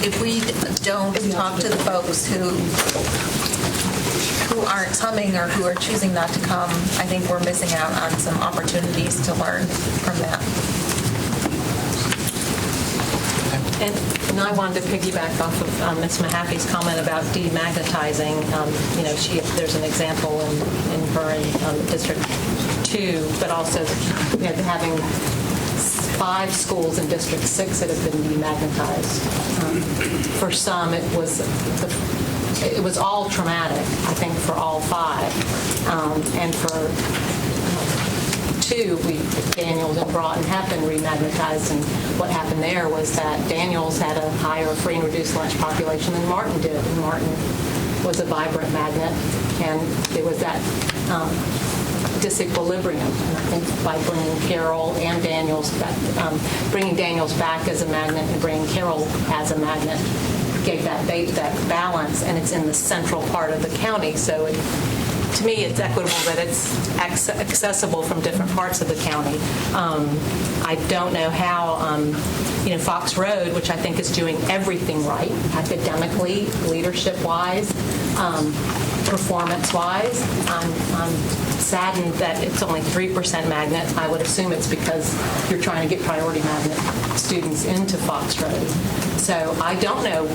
Speaker 8: if we don't talk to the folks who aren't coming or who are choosing not to come, I think we're missing out on some opportunities to learn from that.
Speaker 4: And I wanted to piggyback off of Ms. Mahaffey's comment about demagnetizing. There's an example in District 2, but also having 5 schools in District 6 that have been demagnetized. For some, it was all traumatic, I think, for all 5. And for 2, Daniels and Broughton have been remagnetized, and what happened there was that Daniels had a higher free and reduced lunch population than Martin did, and Martin was a vibrant magnet, and there was that disequilibrium. And I think by bringing Carroll and Daniels back, bringing Daniels back as a magnet and bringing Carroll as a magnet gave that balance, and it's in the central part of the county, so to me, it's equitable that it's accessible from different parts of the county. I don't know how, Fox Road, which I think is doing everything right, academically, leadership-wise, performance-wise. I'm saddened that it's only 3% magnet. I would assume it's because you're trying to get priority magnet students into Fox Road. So I don't know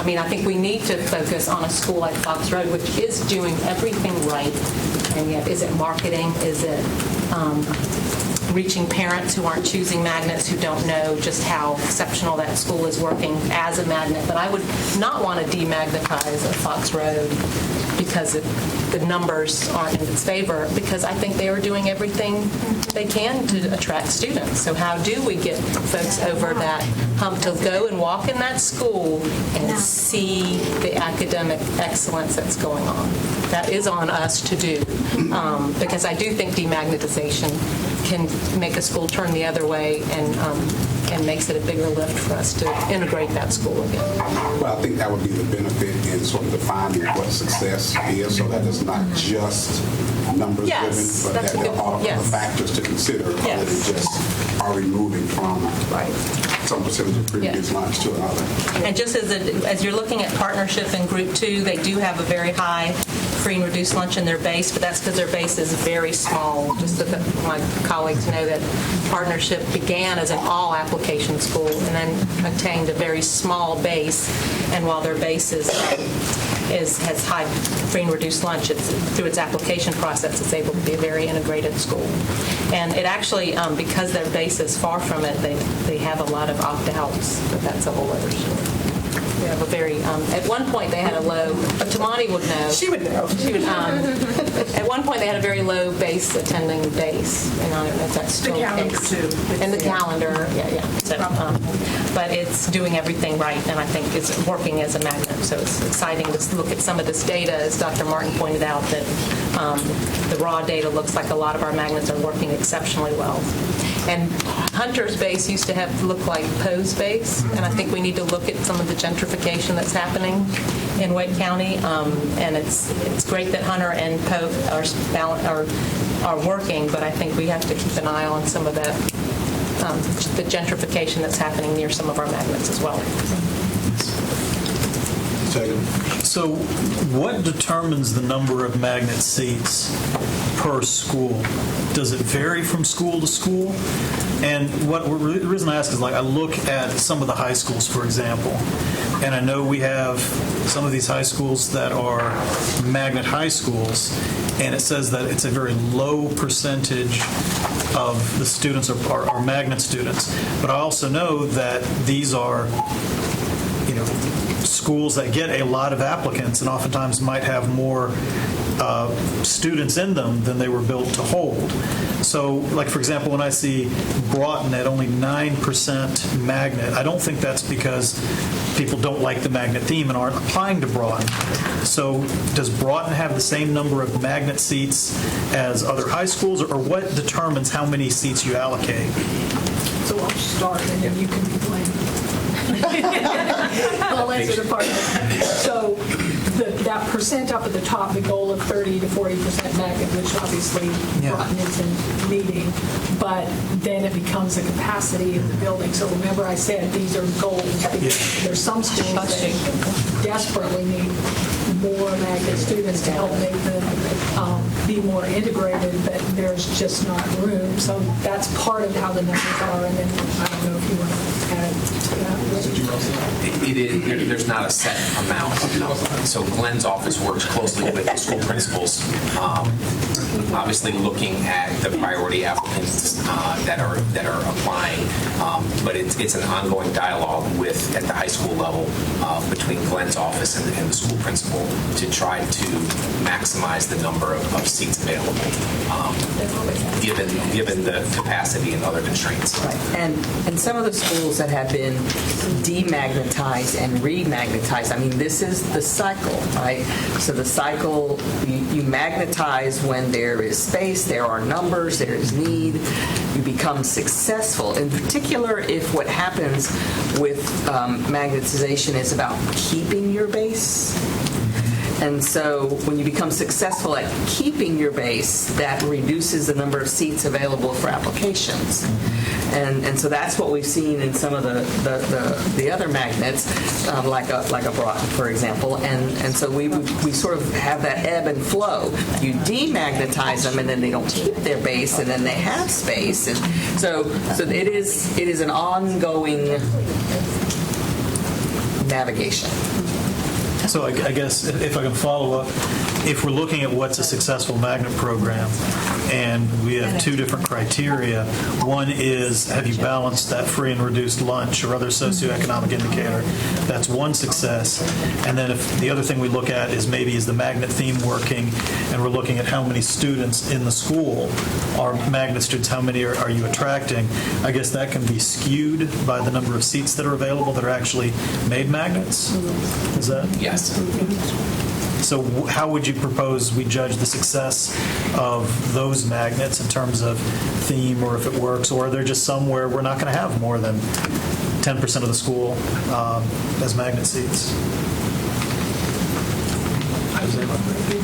Speaker 4: I think we need to focus on a school like Fox Road, which is doing everything right. And yet, is it marketing? Is it reaching parents who aren't choosing magnets, who don't know just how exceptional that school is working as a magnet? But I would not want to demagnetize a Fox Road because the numbers aren't in its favor, because I think they are doing everything they can to attract students. So how do we get folks over that hump to go and walk in that school and see the academic excellence that's going on? That is on us to do, because I do think demagnetization can make a school turn the other way and makes it a bigger lift for us to integrate that school again.
Speaker 1: Well, I think that would be the benefit in sort of defining what success is, so that it's not just numbers driven, but that there are other factors to consider other than just are we moving from some percentage of previous lunch to another.
Speaker 4: And just as you're looking at partnership in Group 2, they do have a very high free and reduced lunch in their base, but that's because their base is very small. Just so that my colleagues know that partnership began as an all-application school and then attained a very small base. And while their base has high free and reduced lunch, through its application process, it's able to be a very integrated school. And it actually, because their base is far from it, they have a lot of opt-outs, but that's a whole other story. We have a very, at one point they had a low, Tamani would know. She would know. At one point they had a very low base attending base, and I don't know if that's still the case. Too. And the calendar, yeah. So, but it's doing everything right, and I think it's working as a magnet. So it's exciting to look at some of this data, as Dr. Martin pointed out, that the raw data looks like a lot of our magnets are working exceptionally well. And Hunter's base used to look like Poe's base, and I think we need to look at some of the gentrification that's happening in Wake County. And it's great that Hunter and Poe are working, but I think we have to keep an eye on some of that the gentrification that's happening near some of our magnets as well.
Speaker 11: So what determines the number of magnet seats per school? Does it vary from school to school? And the reason I ask is, I look at some of the high schools, for example, and I know we have some of these high schools that are magnet high schools, and it says that it's a very low percentage of the students are magnet students. But I also know that these are schools that get a lot of applicants and oftentimes might have more students in them than they were built to hold. So, like, for example, when I see Broughton at only 9% magnet, I don't think that's because people don't like the magnet theme and aren't applying to Broughton. So does Broughton have the same number of magnet seats as other high schools, or what determines how many seats you allocate?
Speaker 10: So I'll start, and then you can complain. I'll answer the part. So that percent up at the top, the goal of 30 to 40% magnet, which obviously Broughton isn't meeting, but then it becomes the capacity of the building. So remember I said these are goals. There's some schools that desperately need more magnet students to help make them be more integrated, but there's just not room. So that's part of how the numbers are. And then I don't know if you want to add to that.
Speaker 3: There's not a set amount. So Glenn's office works closely with the school principals, obviously looking at the priority applicants that are applying. But it's an ongoing dialogue at the high school level between Glenn's office and the school principal to try to maximize the number of seats available, given the capacity and other constraints.
Speaker 13: Right. And some of the schools that have been demagnetized and remagnetized, I mean, this is the cycle, right? So the cycle, you magnetize when there is space, there are numbers, there is need, you become successful. In particular, if what happens with magnetization is about keeping your base. And so when you become successful at keeping your base, that reduces the number of seats available for applications. And so that's what we've seen in some of the other magnets, like a Broughton, for example. And so we sort of have that ebb and flow. You demagnetize them, and then they don't keep their base, and then they have space. And so it is an ongoing navigation.
Speaker 11: So I guess if I can follow up, if we're looking at what's a successful magnet program, and we have two different criteria. One is, have you balanced that free and reduced lunch or other socioeconomic indicator? That's one success. And then if the other thing we look at is maybe is the magnet theme working, and we're looking at how many students in the school are magnet students, how many are you attracting? I guess that can be skewed by the number of seats that are available that are actually made magnets. Is that?
Speaker 3: Yes.
Speaker 11: So how would you propose we judge the success of those magnets in terms of theme, or if it works, or are there just somewhere we're not going to have more than 10% of the school as magnet seats?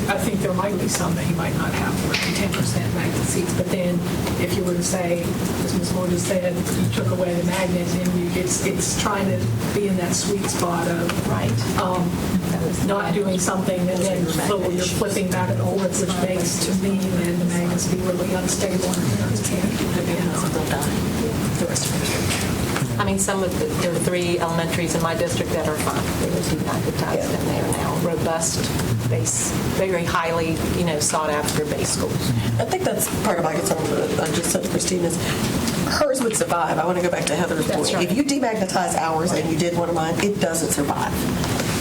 Speaker 10: I think there might be some that you might not have more than 10% magnet seats, but then if you were to say, as Ms. Moore just said, you took away the magnet, and it's trying to be in that sweet spot of not doing something and then you're flipping back and forth, which makes, to me, then the magnets be really unstable and
Speaker 4: I mean, there are 3 elementaries in my district that are fine. They were demagnetized, and they are now robust, base, very highly, sought after base schools.
Speaker 14: I think that's part of my concern I just said to Christine is hers would survive. I want to go back to Heather's point. Right. If you demagnetize ours and you did one of mine, it doesn't survive.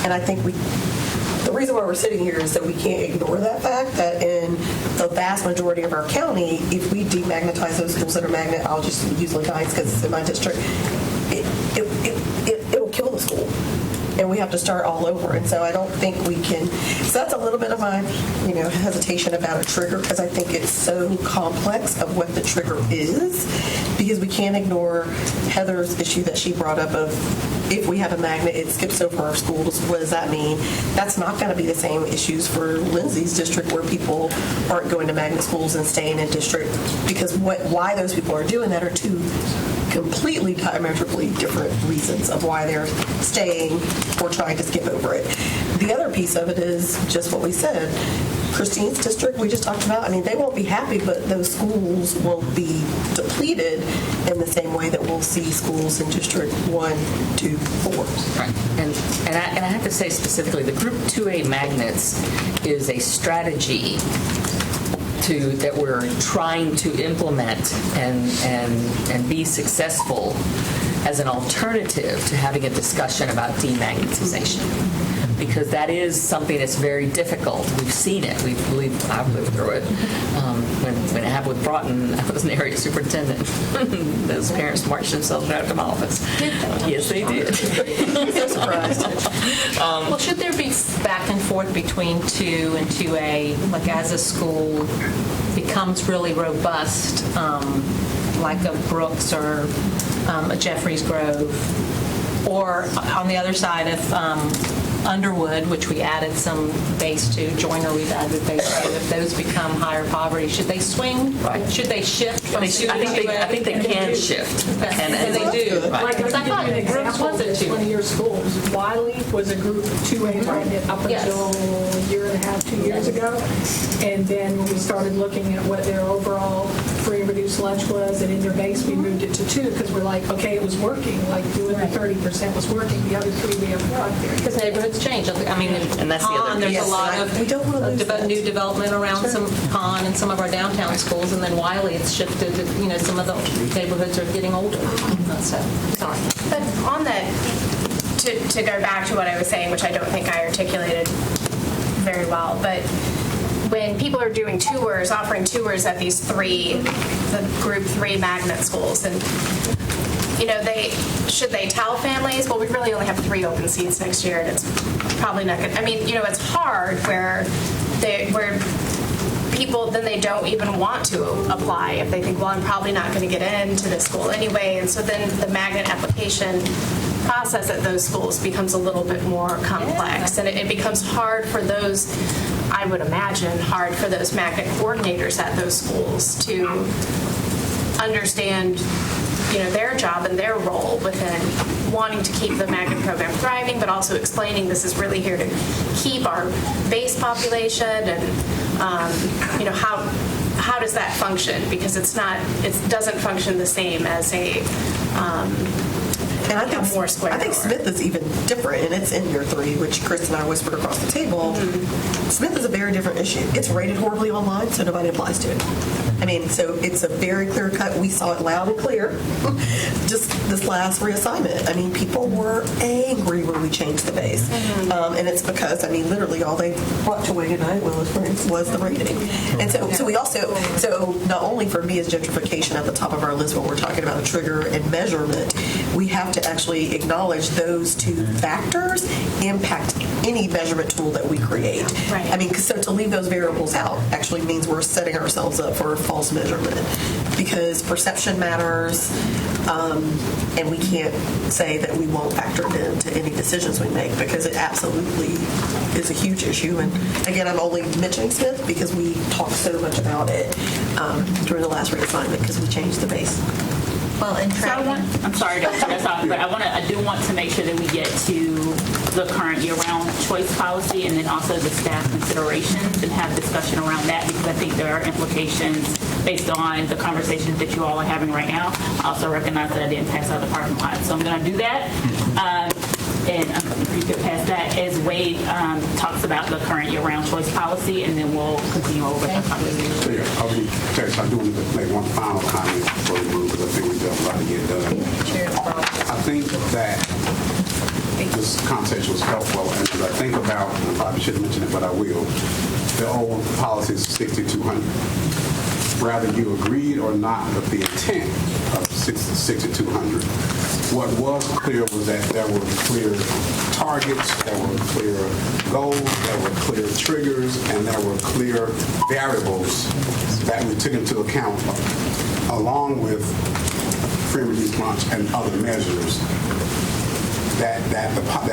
Speaker 14: And I think the reason why we're sitting here is that we can't ignore that fact that in the vast majority of our county, if we demagnetize those schools that are magnet, I'll just use Lake Heights because it's in my district, it'll kill the school. And we have to start all over. And so I don't think we can. So that's a little bit of my, hesitation about a trigger, because I think it's so complex of what the trigger is, because we can't ignore Heather's issue that she brought up of if we have a magnet, it skips over our schools. What does that mean? That's not going to be the same issues for Lindsay's district, where people aren't going to magnet schools and staying in district, because why those people are doing that are two completely diametrically different reasons of why they're staying or trying to skip over it. The other piece of it is just what we said. Christine's district, we just talked about, I mean, they won't be happy, but those schools will be depleted in the same way that we'll see schools in District 1, 2, 4.
Speaker 13: Right. And I have to say specifically, the Group 2A magnets is a strategy that we're trying to implement and be successful as an alternative to having a discussion about demagnetization. Because that is something that's very difficult. We've seen it. I've lived through it. When it happened with Broughton, I was an area superintendent. Those parents marched themselves out of my office. Yes, they did.
Speaker 14: So surprised.
Speaker 4: Well, should there be back and forth between 2 and 2A, like as a school becomes really robust, like a Brooks or a Jeffries Grove, or on the other side of Underwood, which we added some base to, Joyner we've added base to, if those become higher poverty, should they swing?
Speaker 13: Right.
Speaker 4: Should they shift from
Speaker 13: I think they can shift.
Speaker 4: And they do.
Speaker 10: Like,
Speaker 4: Because I thought
Speaker 10: an
Speaker 4: Brooks
Speaker 10: example
Speaker 4: was a
Speaker 10: of
Speaker 4: 2.
Speaker 10: one of your schools. Wiley was a group 2A magnet up
Speaker 4: Yes.
Speaker 10: until a year and a half, 2 years ago. And then when we started looking at what their overall free and reduced lunch was, and in their base, we moved it to 2 because we're like, okay, it was working. Like doing the 30% was working. The other 3 we haven't got there.
Speaker 4: Because neighborhoods change. I mean,
Speaker 13: And that's the other
Speaker 4: Pond, there's
Speaker 13: piece.
Speaker 4: a lot of
Speaker 14: We don't want to lose that.
Speaker 4: new development around some Pond and some of our downtown schools, and then Wiley, it's shifted to, some of the neighborhoods are getting older. So, sorry.
Speaker 12: But on that, to go back to what I was saying, which I don't think I articulated very well, but when people are doing tours, offering tours at these the group 3 magnet schools, and should they tell families, well, we really only have 3 open seats next year, and it's probably not good. I mean, it's hard where people, then they don't even want to apply if they think, well, I'm probably not going to get into this school anyway. And so then the magnet application process at those schools becomes a little bit more complex. And it becomes hard for those, I would imagine, hard for those magnet coordinators at those schools to understand their job and their role within wanting to keep the magnet program thriving, but also explaining this is really here to keep our base population, and how does that function? Because it doesn't function the same as a
Speaker 14: And I think Smith is even different, and it's in year 3, which Chris and I whispered across the table. Smith is a very different issue. It's rated horribly online, so nobody applies to it. I mean, so it's a very clear cut. We saw it loud and clear just this last reassignment. I mean, people were angry when we changed the base. And it's because, literally all they brought to Wing and I was the rating. And so we also, not only for me is gentrification at the top of our list when we're talking about a trigger and measurement, we have to actually acknowledge those 2 factors impact any measurement tool that we create.
Speaker 12: Right.
Speaker 14: So to leave those variables out actually means we're setting ourselves up for a false measurement, because perception matters, and we can't say that we won't factor it into any decisions we make, because it absolutely is a huge issue. And again, I'm only mentioning Smith because we talked so much about it during the last reassignment because we changed the base.
Speaker 12: Well, and
Speaker 6: I'm sorry to cut us off, but I do want to make sure that we get to the current year-round choice policy, and then also the staff considerations, and have discussion around that, because I think there are implications based on the conversations that you all are having right now. I also recognize that I didn't pass out the parking lot, so I'm going to do that. And if you could pass that as Wade talks about the current year-round choice policy, and then we'll continue over the conversation.
Speaker 1: So yeah, I do want to make one final comment before we move, because I think we've got a lot to get done. I think that this conversation was helpful, and as I think about, and I probably shouldn't mention it, but I will, the old policy is 6,200. Rather you agreed or not with the intent of 6,200. What was clear was that there were clear targets, there were clear goals, there were clear triggers, and there were clear variables that we took into account along with free and reduced lunch and other measures that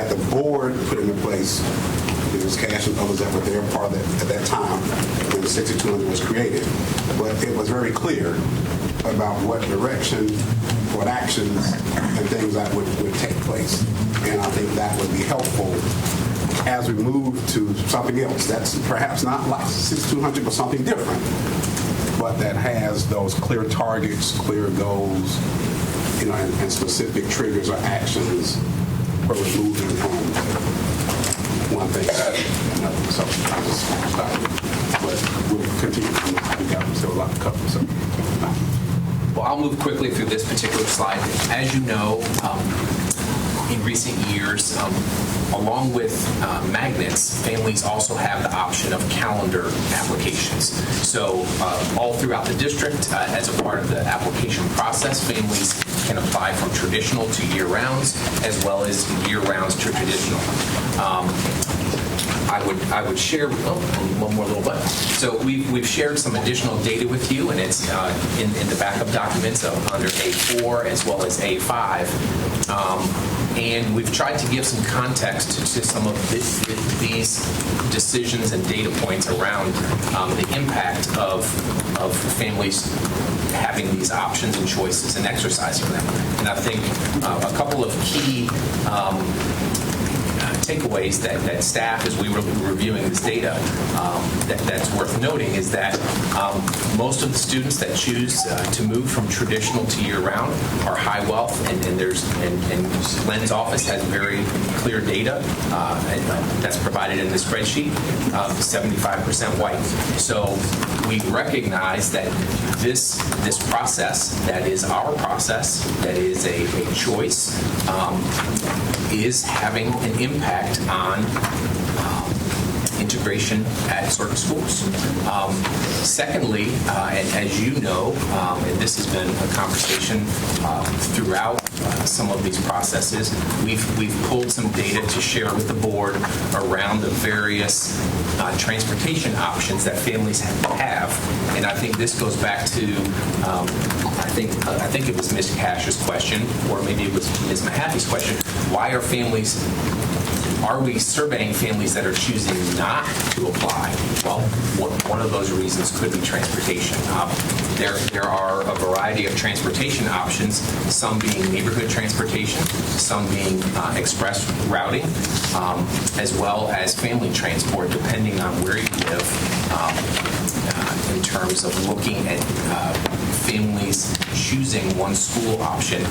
Speaker 1: the board put into place. It was Cash and others that were there part of that at that time when the 6,200 was created. But it was very clear about what direction, what actions, and things that would take place. And I think that would be helpful as we move to something else. That's perhaps not like 6,200, but something different. But that has those clear targets, clear goals, and specific triggers or actions where we're moving from one thing to another. So I just stop. But we'll continue. We got still a lot to cover. So.
Speaker 3: Well, I'll move quickly through this particular slide. As you know, in recent years, along with magnets, families also have the option of calendar applications. So all throughout the district, as a part of the application process, families can apply from traditional to year-rounds, as well as year-rounds to traditional. I would share, one more little button. So we've shared some additional data with you, and it's in the backup documents under A4 as well as A5. And we've tried to give some context to some of these decisions and data points around the impact of families having these options and choices and exercising them. And I think a couple of key takeaways that staff, as we were reviewing this data, that's worth noting is that most of the students that choose to move from traditional to year-round are high wealth, and Glenn's office has very clear data that's provided in the spreadsheet, 75% white. So we recognize that this process, that is our process, that is a choice, is having an impact on integration at certain schools. Secondly, and as you know, and this has been a conversation throughout some of these processes, we've pulled some data to share with the board around the various transportation options that families have. And I think this goes back to I think it was Ms. Cash's question, or maybe it was Ms. Mahaffey's question. Why are we surveying families that are choosing not to apply? Well, one of those reasons could be transportation. There are a variety of transportation options, some being neighborhood transportation, some being express routing, as well as family transport, depending on where you live, in terms of looking at families choosing one school option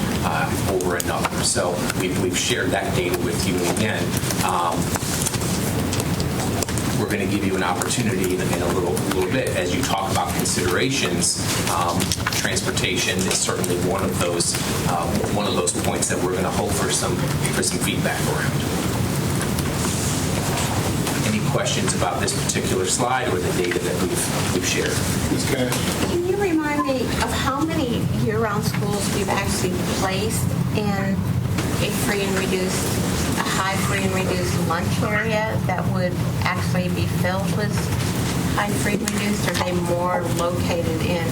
Speaker 3: over another. So we've shared that data with you. And again, we're going to give you an opportunity in a little bit as you talk about considerations. Transportation is certainly one of those points that we're going to hope for some feedback around. Any questions about this particular slide or the data that we've shared?
Speaker 9: Can you remind me of how many year-round schools we've actually placed in a high free and reduced lunch area that would actually be filled with high free and reduced? Are they more located in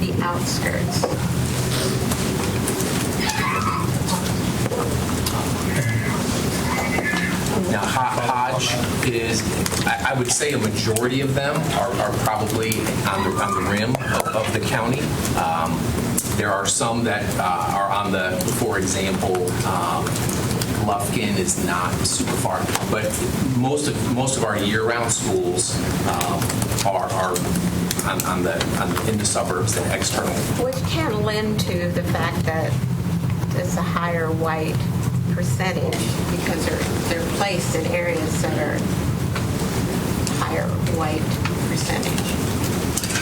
Speaker 9: the outskirts?
Speaker 3: Now, Hodge is, I would say a majority of them are probably on the rim of the county. There are some that are on the, for example, Lufkin is not super far, but most of our year-round schools are in the suburbs and external.
Speaker 9: Which can lend to the fact that it's a higher white percentage because they're placed in areas that are higher white percentage.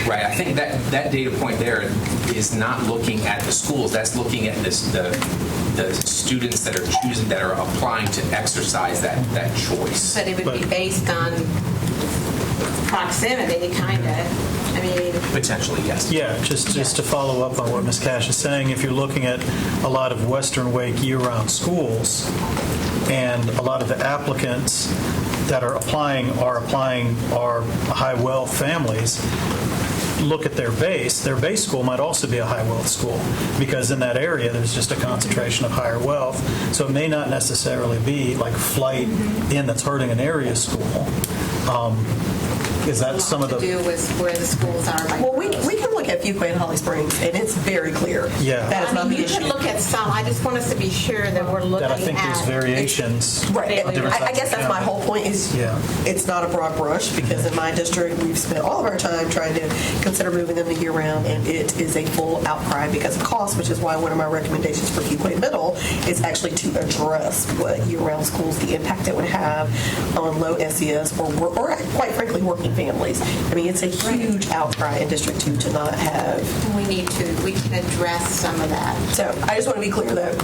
Speaker 3: Right. I think that data point there is not looking at the schools. That's looking at the students that are choosing, that are applying to exercise that choice.
Speaker 9: But it would be based on proximity, kind of. I mean,
Speaker 3: potentially, yes.
Speaker 11: Yeah, just to follow up on what Ms. Cash is saying, if you're looking at a lot of Western Wake year-round schools, and a lot of the applicants that are applying are high wealth families, look at their base school might also be a high wealth school, because in that area there's just a concentration of higher wealth. So it may not necessarily be like flight in that's hurting an area school. Is that some of the...
Speaker 9: to do with where the schools are?
Speaker 14: Well, we can look at Fuquay and Holly Springs, and it's very clear.
Speaker 11: Yeah.
Speaker 14: That is not the
Speaker 9: You
Speaker 14: issue.
Speaker 9: can look at some. I just want us to be sure that we're looking
Speaker 11: That I think there's
Speaker 9: at.
Speaker 11: variations.
Speaker 14: Right.
Speaker 11: on different
Speaker 14: I
Speaker 11: sides
Speaker 14: guess
Speaker 11: of
Speaker 14: that's my
Speaker 11: town.
Speaker 14: whole point is
Speaker 11: Yeah.
Speaker 14: it's not a broad brush because in my district, we've spent all of our time trying to consider moving them to year-round, and it is a full outcry because of cost, which is why one of my recommendations for Fuquay Middle is actually to address what year-round schools, the impact it would have on low SES or quite frankly, working families. I mean, it's a huge outcry in District 2 to not have.
Speaker 9: We can address some of that.
Speaker 14: So I just want to be clear that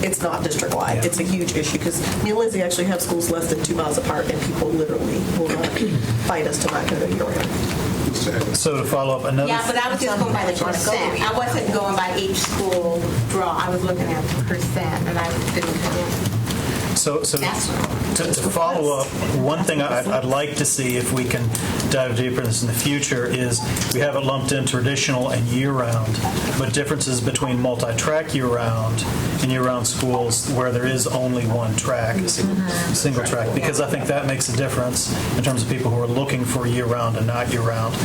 Speaker 14: it's not district-wide. It's a huge issue because me and Lindsay actually have schools less than 2 miles apart, and people literally will not fight us to not go to year-round.
Speaker 11: So to follow up, another.
Speaker 9: Yeah, but I was just going by the percent. I wasn't going by each school draw. I was looking at the percent, and I didn't come in.
Speaker 11: So to follow up, one thing I'd like to see if we can dive deeper in this in the future is we have it lumped in traditional and year-round, but differences between multi-track year-round and year-round schools where there is only one track, single track, because I think that makes a difference in terms of people who are looking for year-round and not year-round.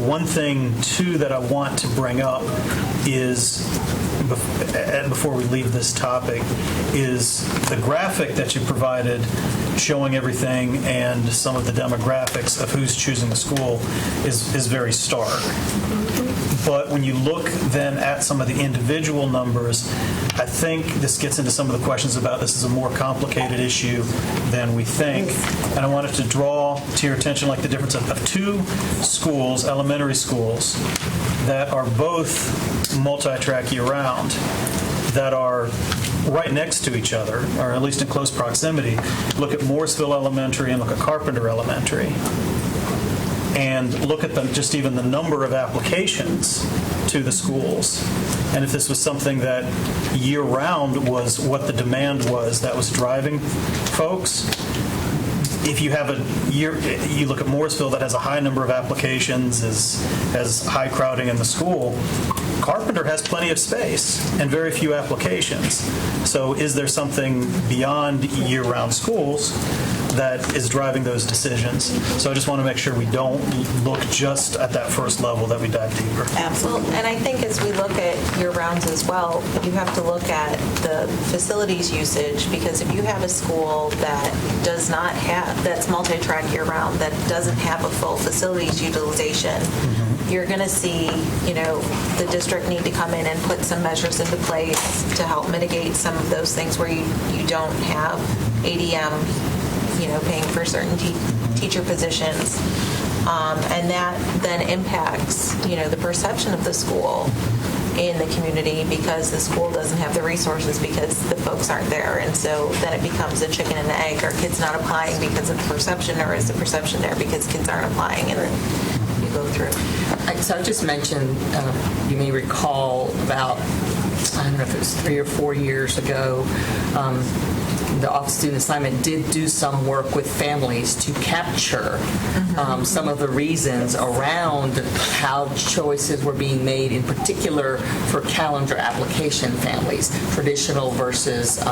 Speaker 11: One thing, too, that I want to bring up is, before we leave this topic, is the graphic that you provided showing everything and some of the demographics of who's choosing the school is very stark. But when you look then at some of the individual numbers, I think this gets into some of the questions about this is a more complicated issue than we think. And I wanted to draw to your attention like the difference of two schools, elementary schools, that are both multi-track year-round, that are right next to each other, or at least in close proximity. Look at Mooresville Elementary and look at Carpenter Elementary. And look at just even the number of applications to the schools. And if this was something that year-round was what the demand was that was driving folks, if you have you look at Mooresville that has a high number of applications, has high crowding in the school, Carpenter has plenty of space and very few applications. So is there something beyond year-round schools that is driving those decisions? So I just want to make sure we don't look just at that first level, that we dive deeper.
Speaker 8: Absolutely. And I think as we look at year-rounds as well, you have to look at the facilities usage, because if you have a school that does not have, that's multi-track year-round, that doesn't have a full facilities utilization, you're going to see, the district need to come in and put some measures into place to help mitigate some of those things where you don't have ADM, paying for certain teacher positions. And that then impacts, the perception of the school in the community because the school doesn't have the resources because the folks aren't there. And so then it becomes a chicken and egg. Are kids not applying because of the perception, or is the perception there because kids aren't applying? And then you go through.
Speaker 13: So I just mentioned, you may recall about, I don't know if it was 3 or 4 years ago, the Office of Student Assignment did do some work with families to capture some of the reasons around how choices were being made, in particular for calendar application families, traditional versus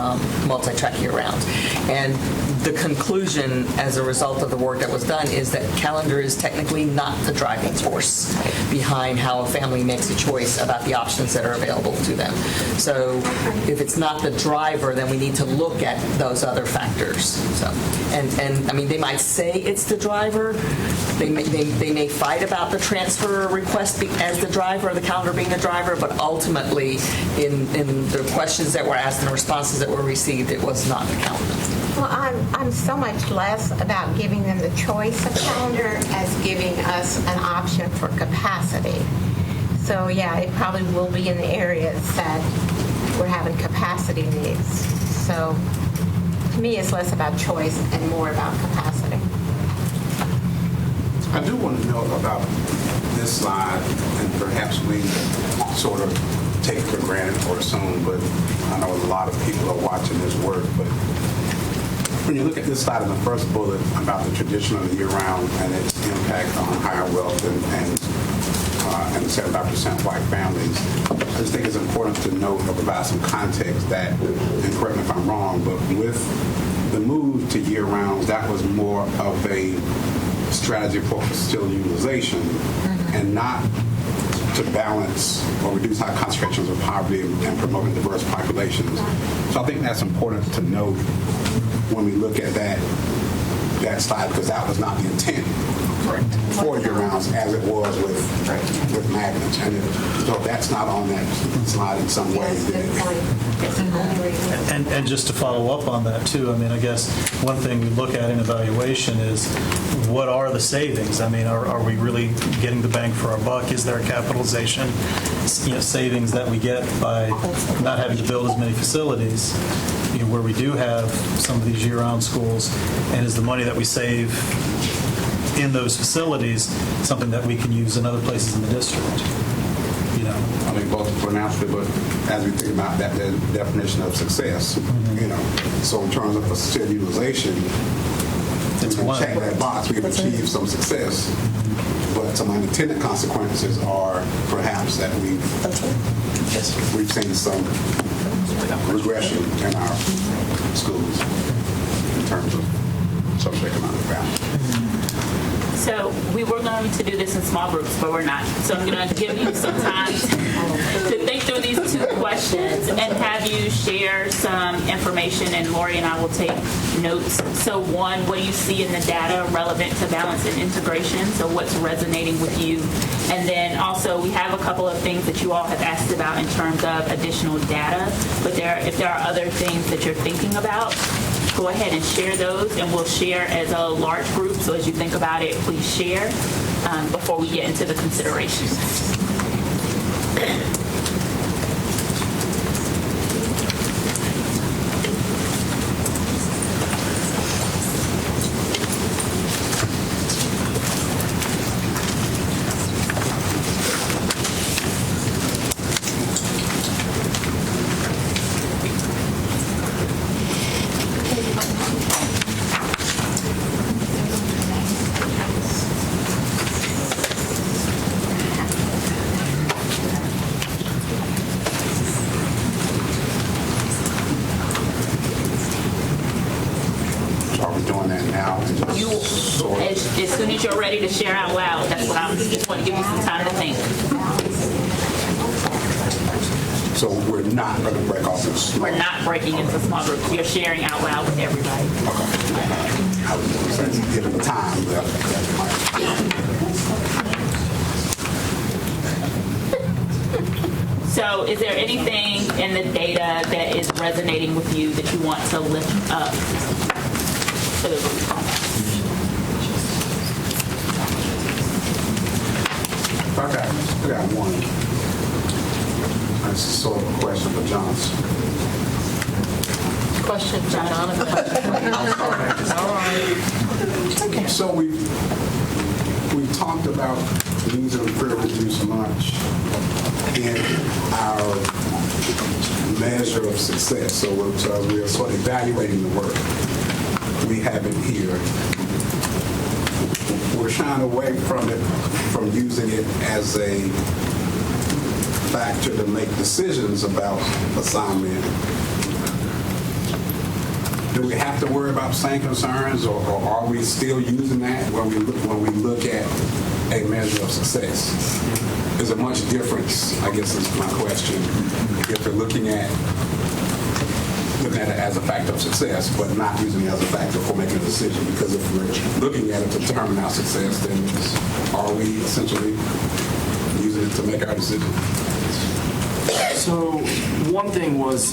Speaker 13: multi-track year-round. And the conclusion as a result of the work that was done is that calendar is technically not the driving force behind how a family makes a choice about the options that are available to them. So if it's not the driver, then we need to look at those other factors. So, and I mean, they might say it's the driver. They may fight about the transfer request as the driver, or the calendar being the driver, but ultimately in the questions that were asked and the responses that were received, it was not the calendar.
Speaker 9: Well, I'm so much less about giving them the choice of calendar as giving us an option for capacity. So yeah, it probably will be in the areas that we're having capacity needs. So to me, it's less about choice and more about capacity.
Speaker 1: I do want to know about this slide, and perhaps we sort of take it for granted or assume, but I know a lot of people are watching this work, but when you look at this slide in the first bullet about the traditional year-round and its impact on higher wealth and 75% white families, I just think it's important to note or provide some context that, and correct me if I'm wrong, but with the move to year-round, that was more of a strategy for facility utilization and not to balance or reduce high concentrations of poverty and promoting diverse populations. So I think that's important to note when we look at that slide, because that was not the intent for year-rounds as it was with magnets. And so if that's not on that slide in some way,
Speaker 11: And just to follow up on that too, I mean, I guess one thing we look at in evaluation is what are the savings? I mean, are we really getting the bang for our buck? Is there a capitalization, savings that we get by not having to build as many facilities, where we do have some of these year-round schools, and is the money that we save in those facilities something that we can use in other places in the district?
Speaker 1: I mean, both pronounced it, but as we think about that the definition of success, so in terms of facility utilization, we can check that box, we've achieved some success, but some unintended consequences are perhaps that we've seen some regression in our schools in terms of socioeconomic balance.
Speaker 6: So we were going to do this in small groups, but we're not. So I'm going to give you some time to think through these two questions and have you share some information, and Lori and I will take notes. So one, what do you see in the data relevant to balance and integration? So what's resonating with you? And then also we have a couple of things that you all have asked about in terms of additional data, but if there are other things that you're thinking about, go ahead and share those, and we'll share as a large group. So as you think about it, please share before we get into the considerations. As soon as you're ready to share out loud, that's what I just want to give you some time to think.
Speaker 1: So we're not going to break off this.
Speaker 6: We're not breaking into small groups. You're sharing out loud with everybody.
Speaker 1: Okay. I was going to say, given the time,
Speaker 6: So is there anything in the data that is resonating with you that you want to lift up to the group?
Speaker 1: Okay, I got one. That's sort of a question for Johnson.
Speaker 4: Question for Jonathan. All right.
Speaker 1: Okay. So we talked about using fair reduced lunch in our measure of success. So we're sort of evaluating the work. We have it here. We're shying away from it, from using it as a factor to make decisions about assignment. Do we have to worry about same concerns, or are we still using that when we look at a measure of success? Is there much difference, I guess is my question, if we're looking at it as a factor of success, but not using it as a factor for making a decision? Because if we're looking at it to determine our success, then are we essentially using it to make our decision?
Speaker 15: So one thing was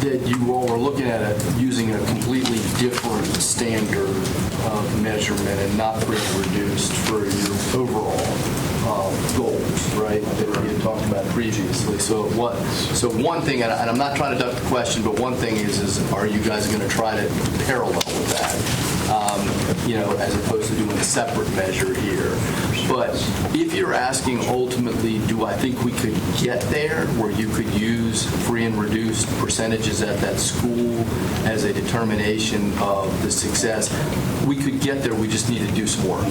Speaker 15: that you all were looking at it using a completely different standard of measurement and not reduced for your overall goals, right, that we had talked about previously. So one thing, and I'm not trying to duck the question, but one thing is are you guys going to try to parallel with that, as opposed to doing a separate measure here? But if you're asking ultimately, do I think we could get there where you could use free and reduced percentages at that school as a determination of the success? We could get there. We just need to do some work.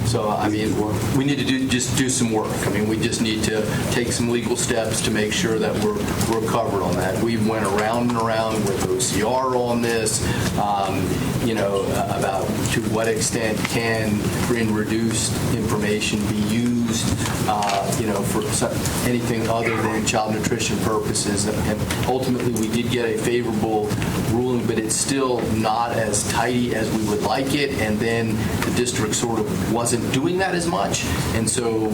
Speaker 15: So, I mean, we need to just do some work. I mean, we just need to take some legal steps to make sure that we're covered on that. We went around and around with OCR on this, about to what extent can free and reduced information be used, for anything other than child nutrition purposes. And ultimately, we did get a favorable ruling, but it's still not as tidy as we would like it. And then the district sort of wasn't doing that as much, and so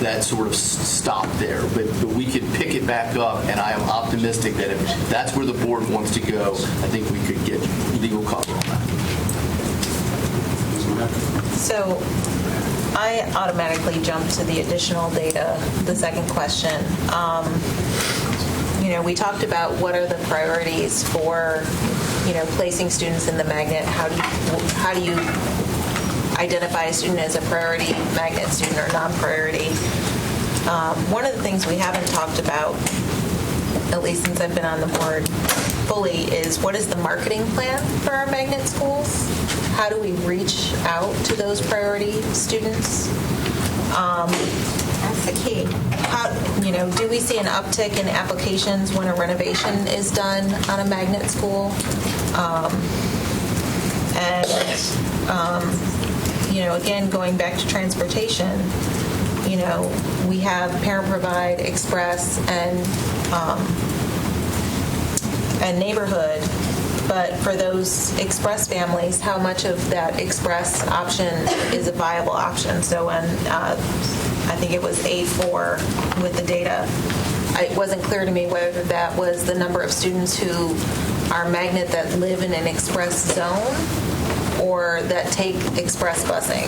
Speaker 15: that sort of stopped there. But we could pick it back up, and I am optimistic that if that's where the board wants to go, I think we could get legal cover on that.
Speaker 8: So I automatically jumped to the additional data, the second question. We talked about what are the priorities for, placing students in the magnet. How do you identify a student as a priority magnet student or non-priority? One of the things we haven't talked about, at least since I've been on the board fully, is what is the marketing plan for our magnet schools? How do we reach out to those priority students?
Speaker 9: That's the key.
Speaker 8: Do we see an uptick in applications when a renovation is done on a magnet school? Again, going back to transportation, we have Parent Provide, Express, and neighborhood. But for those Express families, how much of that Express option is a viable option? So when I think it was A4 with the data, it wasn't clear to me whether that was the number of students who are magnet that live in an Express zone or that take Express busing.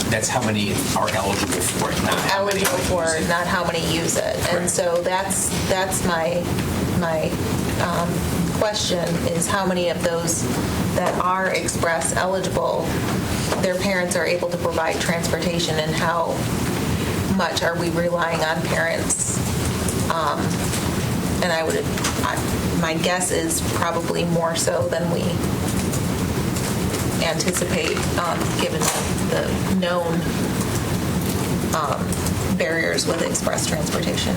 Speaker 3: That's how many are eligible for it, not how many
Speaker 8: Eligible for it, not how many use it. And so that's my question is how many of those that are Express eligible, their parents are able to provide transportation, and how much are we relying on parents? And my guess is probably more so than we anticipate, given the known barriers with Express transportation.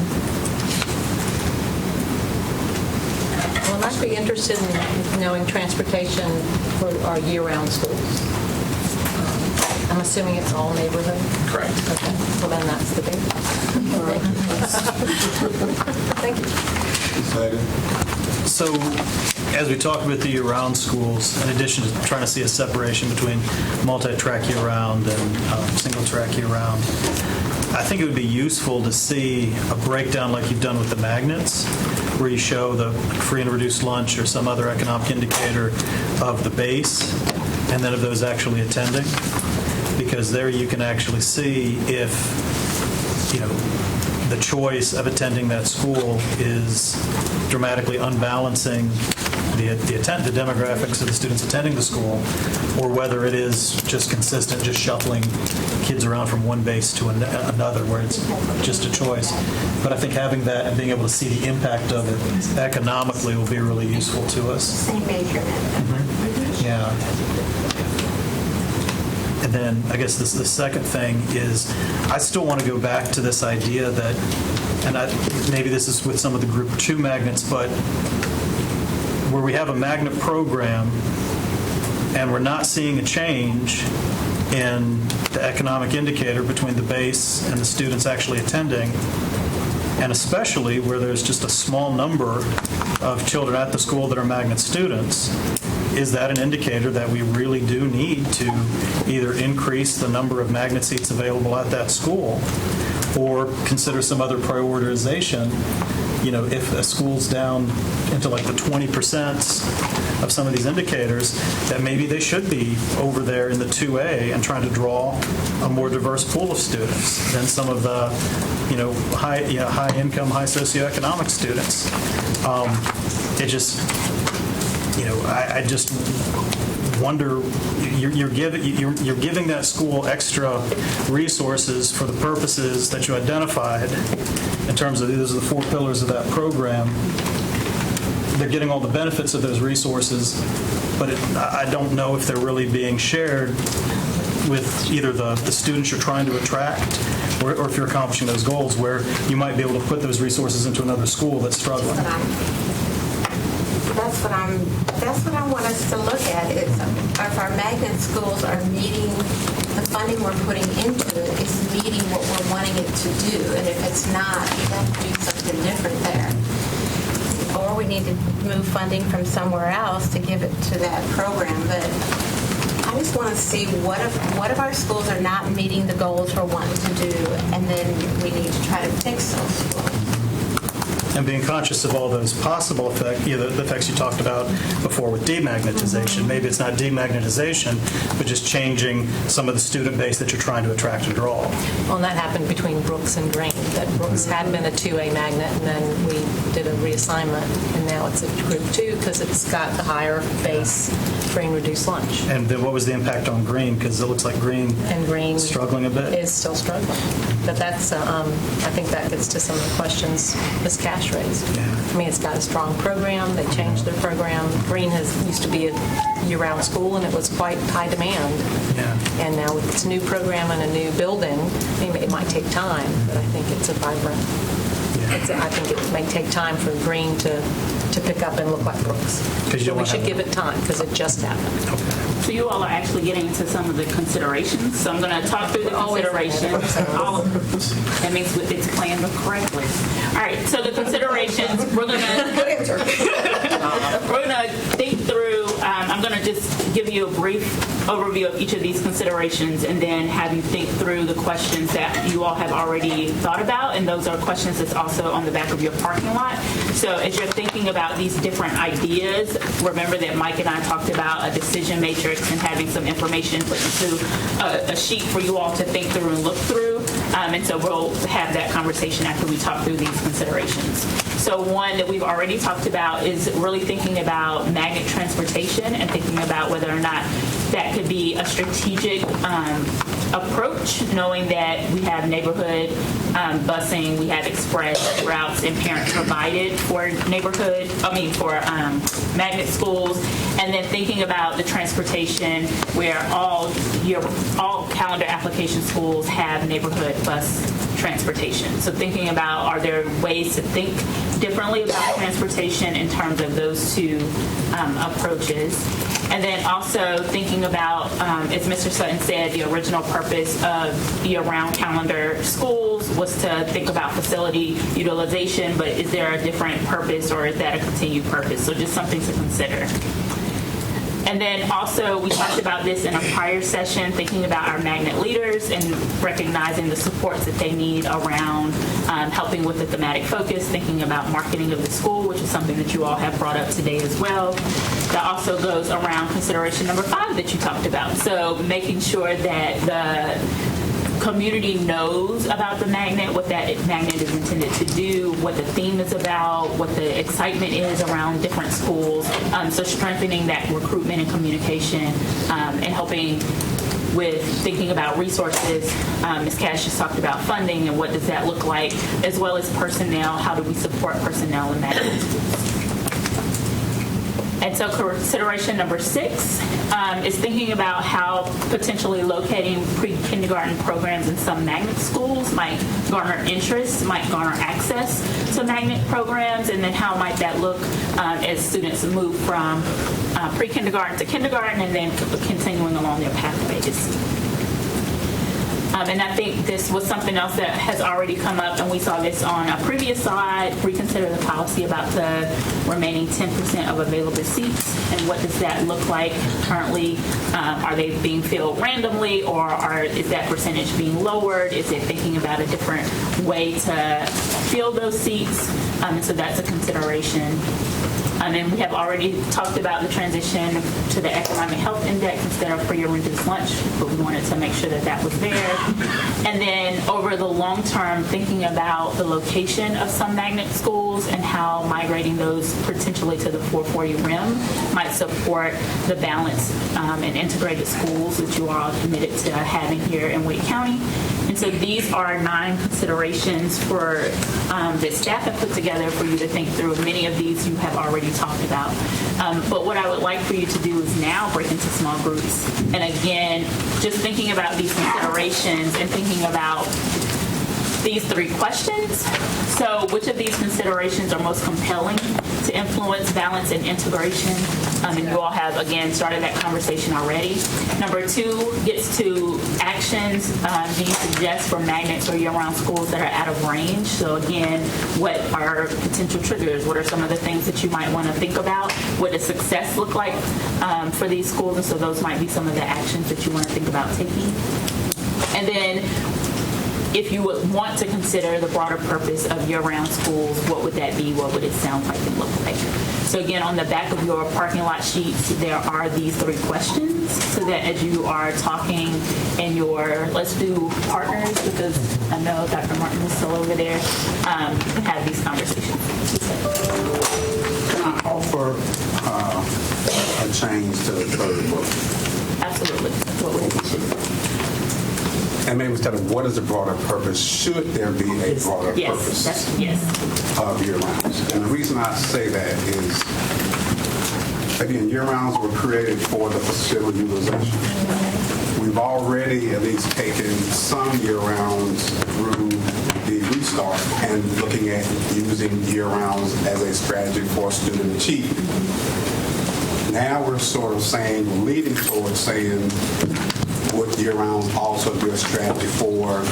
Speaker 4: Well, I might be interested in knowing transportation for our year-round schools. I'm assuming it's all neighborhood?
Speaker 3: Correct.
Speaker 4: Okay, well then that's the big. Thank you.
Speaker 11: So as we talk about the year-round schools, in addition to trying to see a separation between multi-track year-round and single-track year-round, I think it would be useful to see a breakdown like you've done with the magnets, where you show the free and reduced lunch or some other economic indicator of the base, and then of those actually attending. Because there you can actually see if, the choice of attending that school is dramatically unbalancing the demographics of the students attending the school, or whether it is just consistent, just shuffling kids around from one base to another, where it's just a choice. But I think having that and being able to see the impact of it economically will be really useful to us.
Speaker 9: Same measurement.
Speaker 11: Mm-hmm. Yeah. And then I guess the second thing is I still want to go back to this idea that, and maybe this is with some of the Group 2 magnets, but where we have a magnet program and we're not seeing a change in the economic indicator between the base and the students actually attending, and especially where there's just a small number of children at the school that are magnet students, is that an indicator that we really do need to either increase the number of magnet seats available at that school or consider some other prioritization? If a school's down into like the 20% of some of these indicators, that maybe they should be over there in the 2A and trying to draw a more diverse pool of students than some of the, high income, high socioeconomic students. I just wonder, you're giving that school extra resources for the purposes that you identified in terms of those are the 4 pillars of that program. They're getting all the benefits of those resources, but I don't know if they're really being shared with either the students you're trying to attract or if you're accomplishing those goals, where you might be able to put those resources into another school that's struggling.
Speaker 9: That's what I want us to look at is if our magnet schools are meeting the funding we're putting into it is meeting what we're wanting it to do. And if it's not, we have to do something different there. Or we need to move funding from somewhere else to give it to that program. But I just want to see what if our schools are not meeting the goals we're wanting to do, and then we need to try to fix those schools.
Speaker 11: And being conscious of all those possible effects, the effects you talked about before with demagnetization. Maybe it's not demagnetization, but just changing some of the student base that you're trying to attract and draw.
Speaker 4: Well, and that happened between Brooks and Green. That Brooks had been a 2A magnet, and then we did a reassignment, and now it's a group 2 because it's got the higher base free and reduced lunch.
Speaker 11: And then what was the impact on Green? Because it looks like Green is struggling a bit.
Speaker 4: Is still struggling. But that's, I think that gets to some of the questions Ms. Cash raised. I mean, it's got a strong program. They changed their program. Green used to be a year-round school, and it was quite high demand.
Speaker 11: Yeah.
Speaker 4: And now with its new program and a new building, it might take time, but I think it's a vibrant. I think it may take time for Green to pick up and look like Brooks. So we should give it time because it just happened.
Speaker 11: Okay.
Speaker 6: So you all are actually getting into some of the considerations. So I'm going to talk through the considerations. All of them. That means it's planned correctly. All right. So the considerations we're going to think through. I'm going to just give you a brief overview of each of these considerations, and then have you think through the questions that you all have already thought about. And those are questions that's also on the back of your parking lot. So as you're thinking about these different ideas, remember that Mike and I talked about a decision matrix and having some information put into a sheet for you all to think through and look through. And so we'll have that conversation after we talk through these considerations. So one that we've already talked about is really thinking about magnet transportation and thinking about whether or not that could be a strategic approach, knowing that we have neighborhood busing, we have express routes and parents provided for magnet schools, and then thinking about the transportation where all calendar application schools have neighborhood bus transportation. So thinking about, are there ways to think differently about transportation in terms of those two approaches? And then also thinking about, as Mr. Sutton said, the original purpose of year-round calendar schools was to think about facility utilization, but is there a different purpose, or is that a continued purpose? So just something to consider. And then also, we talked about this in a prior session, thinking about our magnet leaders and recognizing the supports that they need around helping with the thematic focus, thinking about marketing of the school, which is something that you all have brought up today as well. That also goes around consideration number 5 that you talked about. So making sure that the community knows about the magnet, what that magnet is intended to do, what the theme is about, what the excitement is around different schools. So strengthening that recruitment and communication and helping with thinking about resources. Ms. Cash just talked about funding and what does that look like, as well as personnel. How do we support personnel in magnet schools? And so consideration number 6 is thinking about how potentially locating pre-kindergarten programs in some magnet schools might garner interest, might garner access to magnet programs, and then how might that look as students move from pre-kindergarten to kindergarten and then continuing along their pathways. And I think this was something else that has already come up, and we saw this on a previous slide, reconsider the policy about the remaining 10% of available seats, and what does that look like currently? Are they being filled randomly, or is that percentage being lowered? Is it thinking about a different way to fill those seats? And so that's a consideration. And we have already talked about the transition to the economic health index instead of free or reduced lunch, but we wanted to make sure that that was there. And then over the long term, thinking about the location of some magnet schools and how migrating those potentially to the 440 rim might support the balanced and integrated schools that you are committed to having here in Wake County. And so these are 9 considerations for that staff have put together for you to think through. Many of these you have already talked about. But what I would like for you to do is now break into small groups. And again, just thinking about these considerations and thinking about these 3 questions. So which of these considerations are most compelling to influence, balance, and integration? And you all have, again, started that conversation already. Number 2 gets to actions do you suggest for magnets or year-round schools that are out of range? So again, what are potential triggers? What are some of the things that you might want to think about? What does success look like for these schools? And so those might be some of the actions that you want to think about taking. And then if you would want to consider the broader purpose of year-round schools, what would that be? What would it sound like and look like? So again, on the back of your parking lot sheets, there are these 3 questions so that as you are talking in your, let's do partners, because I know Dr. Martin is still over there, have these conversations.
Speaker 1: Can I offer a change to the 3rd book?
Speaker 6: Absolutely. That's what we should do.
Speaker 1: And maybe instead of what is the broader purpose, should there be a broader purpose of year-rounds? And the reason I say that is, again, year-rounds were created for the facility utilization. We've already at least taken some year-rounds through the restart and looking at using year-rounds as a strategy for student achievement. Now we're sort of saying, leading towards saying, would year-round also be a strategy for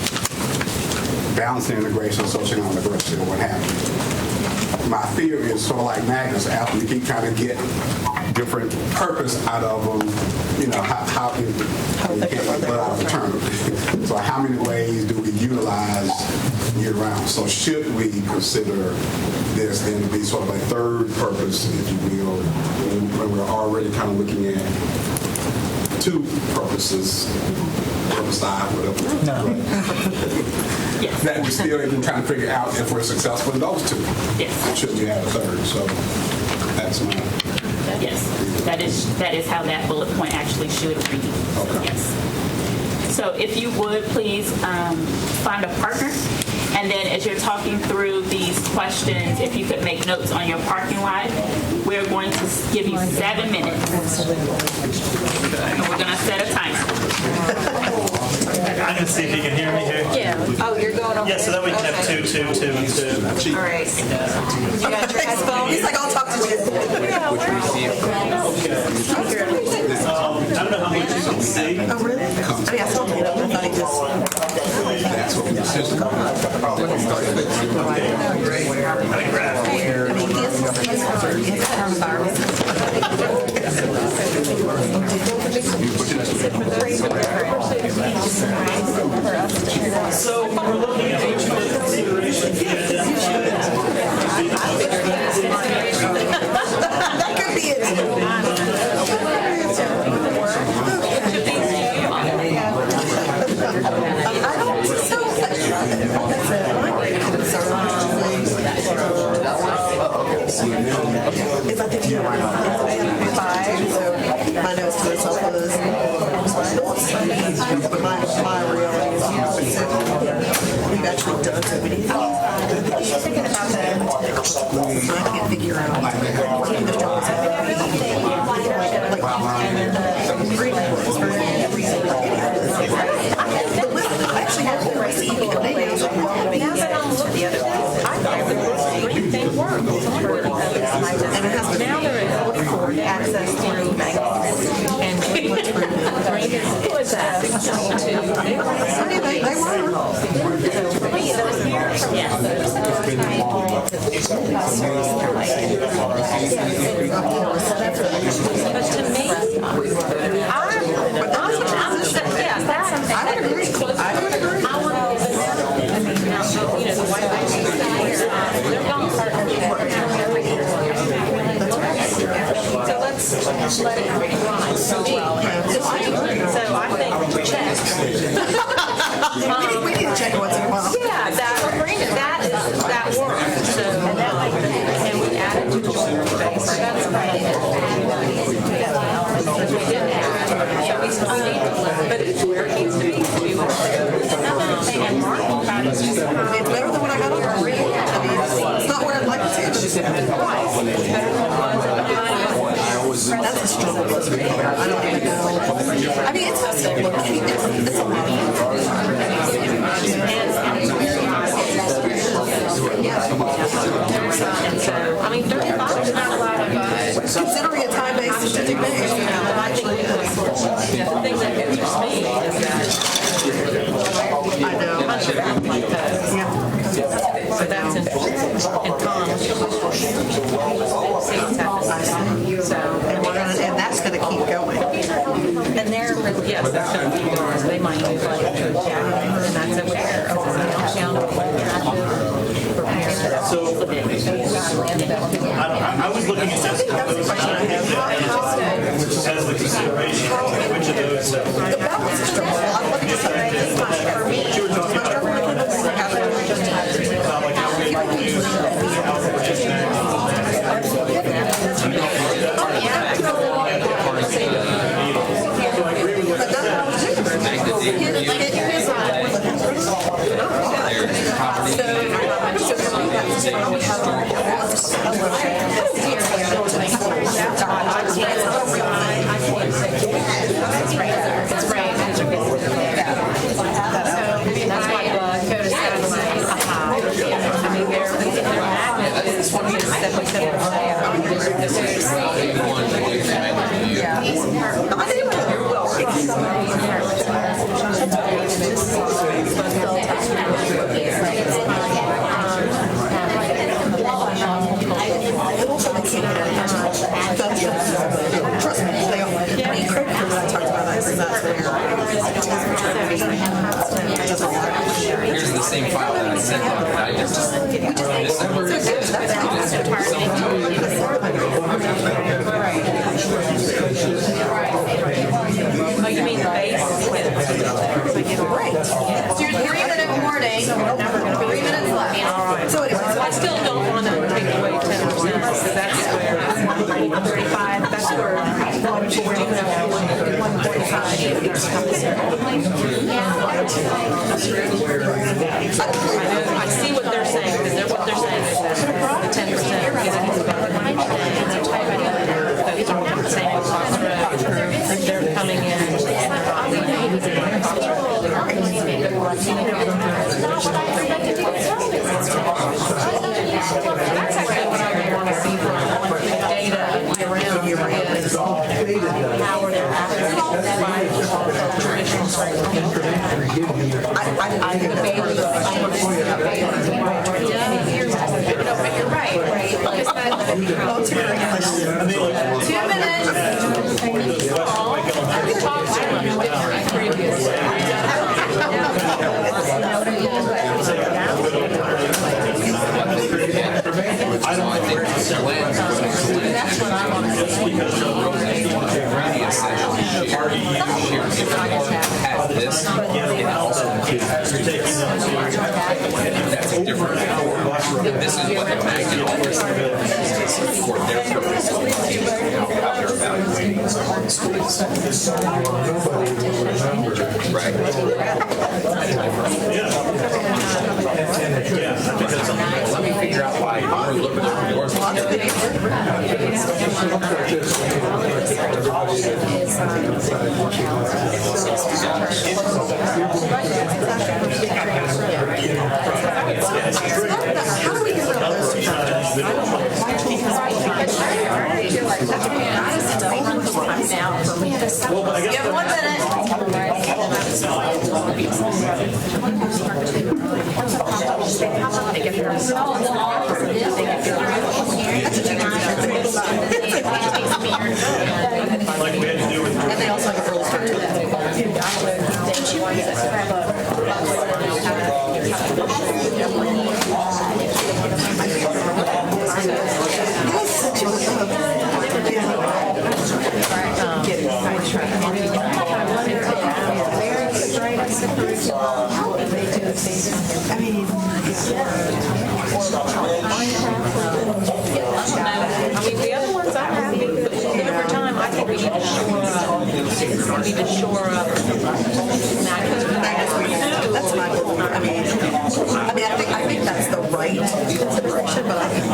Speaker 1: balancing integration, socioeconomic diversity, or what have you? My theory is sort of like magnets. After we keep trying to get different purpose out of them, how can you can't let out of the term. So how many ways do we utilize year-round? So should we consider this then to be sort of a 3rd purpose, if you will, when we're already kind of looking at 2 purposes, purpose side, whatever. No.
Speaker 6: Yes.
Speaker 1: That we're still even trying to figure out if we're successful in those 2.
Speaker 6: Yes.
Speaker 1: Should we have a 3rd? So that's my.
Speaker 6: Yes. That is how that bullet point actually should read.
Speaker 1: Okay.
Speaker 6: Yes. So if you would please find a partner. And then as you're talking through these questions, if you could make notes on your parking lot, we're going to give you 7 minutes. And we're going to set a timer.
Speaker 11: I'm going to see if you can hear me here.
Speaker 8: Yeah. Oh, you're going over.
Speaker 11: Yeah, so that we can have 2, 2, 2, and 2.
Speaker 8: All right. You got your headphones?
Speaker 14: He's like, I'll talk to you.
Speaker 11: I don't know how much you can see.
Speaker 14: Oh, really? I mean, I saw it. I thought he just...
Speaker 1: That's what we said.
Speaker 11: So we're looking at each of the considerations.
Speaker 14: That could be it. If I think you're right, 5, so my notes to myself was, but my reality is we've actually done so many things.
Speaker 8: She's thinking about that.
Speaker 14: I can't figure out. I actually have to receive it. Now that I'm looking at it, I thought they were. Now they're able for access to magnets and who is that? They were. But to me, I would agree. I would agree. I want to the white house they're young partners. So let's let it run. So I think check. We need to check what's in your
Speaker 8: Yeah, that works. So and we added to the order base. So that's right. We didn't add. So we still need to, but
Speaker 14: That's a struggle. I don't even know. I mean, it's just, look, it's a lot.
Speaker 4: I mean, 35 is not a lot of
Speaker 14: Considering a time-based debate.
Speaker 4: I think the thing that interests me is that I know like that. So that's interesting. And Tom,
Speaker 14: and that's going to keep going.
Speaker 4: and they're yes, that's going to keep going. So they might move like to a jacket, and that's a where
Speaker 11: I was looking at this as the consideration of which of those. You were talking about like how we might use So I agree with what
Speaker 14: Trust me, they all. I talked about that.
Speaker 3: Here's the same file that I sent out. I just
Speaker 4: oh, you mean the base?
Speaker 14: Right.
Speaker 8: So you're 3 minute warning, 3 minutes left.
Speaker 14: So anyway,
Speaker 4: I still don't want to take away 10% because that's where 35. That's where 145. I see what they're saying because what they're saying is that the 10% is saying if they're coming in and they're not leaving. That's actually what I want to see from data around is how are their traditional schools.
Speaker 14: I think
Speaker 8: But you're right. Because that, 2 minutes.
Speaker 3: I think the plan that's what I want to see. Previous session, had this, it also that's a different. This is what the magnet offers for their purpose. How they're evaluating schools. Right. Let me figure out why you're looking at yours.
Speaker 14: how do we get rid of those two factors?
Speaker 8: You have 1 minute.
Speaker 11: like we had to do with.
Speaker 14: And they also have a early start to that.
Speaker 4: I mean, the other ones I have, but over time, I think we need to shore up.
Speaker 14: That's my goal. I mean, I think that's the right right consideration, but I think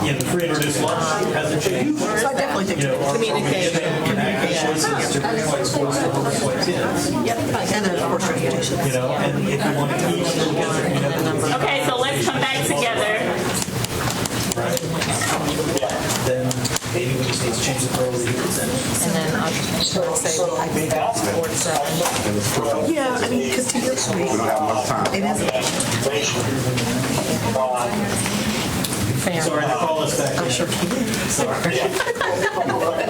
Speaker 11: The free and reduced lunch hasn't changed.
Speaker 14: so I definitely think
Speaker 11: Communication.
Speaker 14: and then of course transportation.
Speaker 11: And if you want to eat,
Speaker 6: Okay, so let's come back together.
Speaker 11: then maybe we just need to change the early consent.
Speaker 4: And then I'll say
Speaker 14: Yeah, I mean, because to your point,
Speaker 1: We don't have enough time.
Speaker 14: it is.
Speaker 11: Sorry to call us back.
Speaker 14: I'm sure he did. Sorry.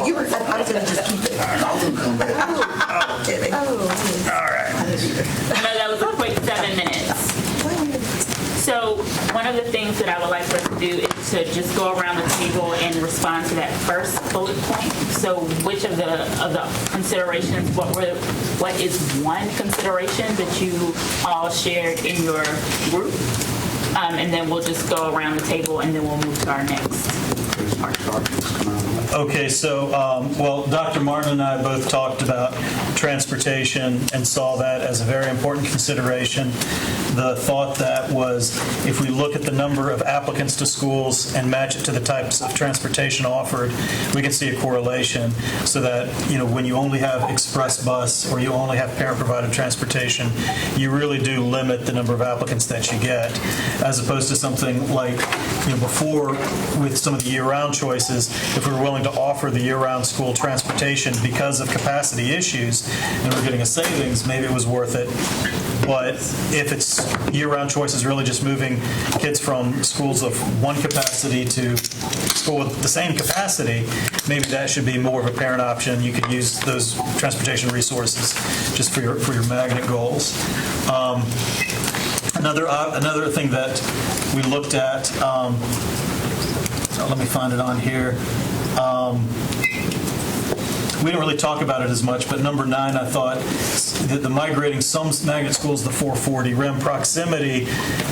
Speaker 14: You were, I was going to just keep it. I'm kidding.
Speaker 6: I know that was a quick 7 minutes. So one of the things that I would like for us to do is to just go around the table and respond to that first bullet point. So which of the considerations, what is one consideration that you all shared in your group? And then we'll just go around the table and then we'll move to our next part.
Speaker 11: Okay, so, well, Dr. Martin and I both talked about transportation and saw that as a very important consideration. The thought that was if we look at the number of applicants to schools and match it to the types of transportation offered, we can see a correlation so that, when you only have express bus or you only have parent-provided transportation, you really do limit the number of applicants that you get, as opposed to something like, before with some of the year-round choices, if we were willing to offer the year-round school transportation because of capacity issues and we're getting a savings, maybe it was worth it. But if it's year-round choices really just moving kids from schools of one capacity to school with the same capacity, maybe that should be more of a parent option. You could use those transportation resources just for your magnet goals. Another thing that we looked at, let me find it on here. We didn't really talk about it as much, but number 9, I thought that the migrating some magnet schools to 440 rim proximity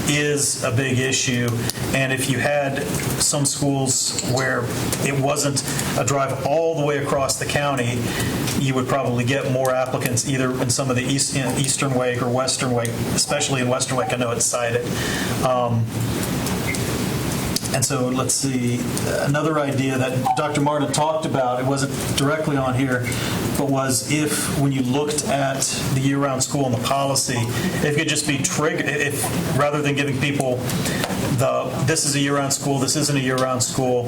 Speaker 11: is a big issue. And if you had some schools where it wasn't a drive all the way across the county, you would probably get more applicants either in some of the Eastern Wake or Western Wake, especially in Western Wake. I know it's cited. And so let's see, another idea that Dr. Martin talked about, it wasn't directly on here, but was if when you looked at the year-round school and the policy, if it could just be triggered, if rather than giving people this is a year-round school, this isn't a year-round school,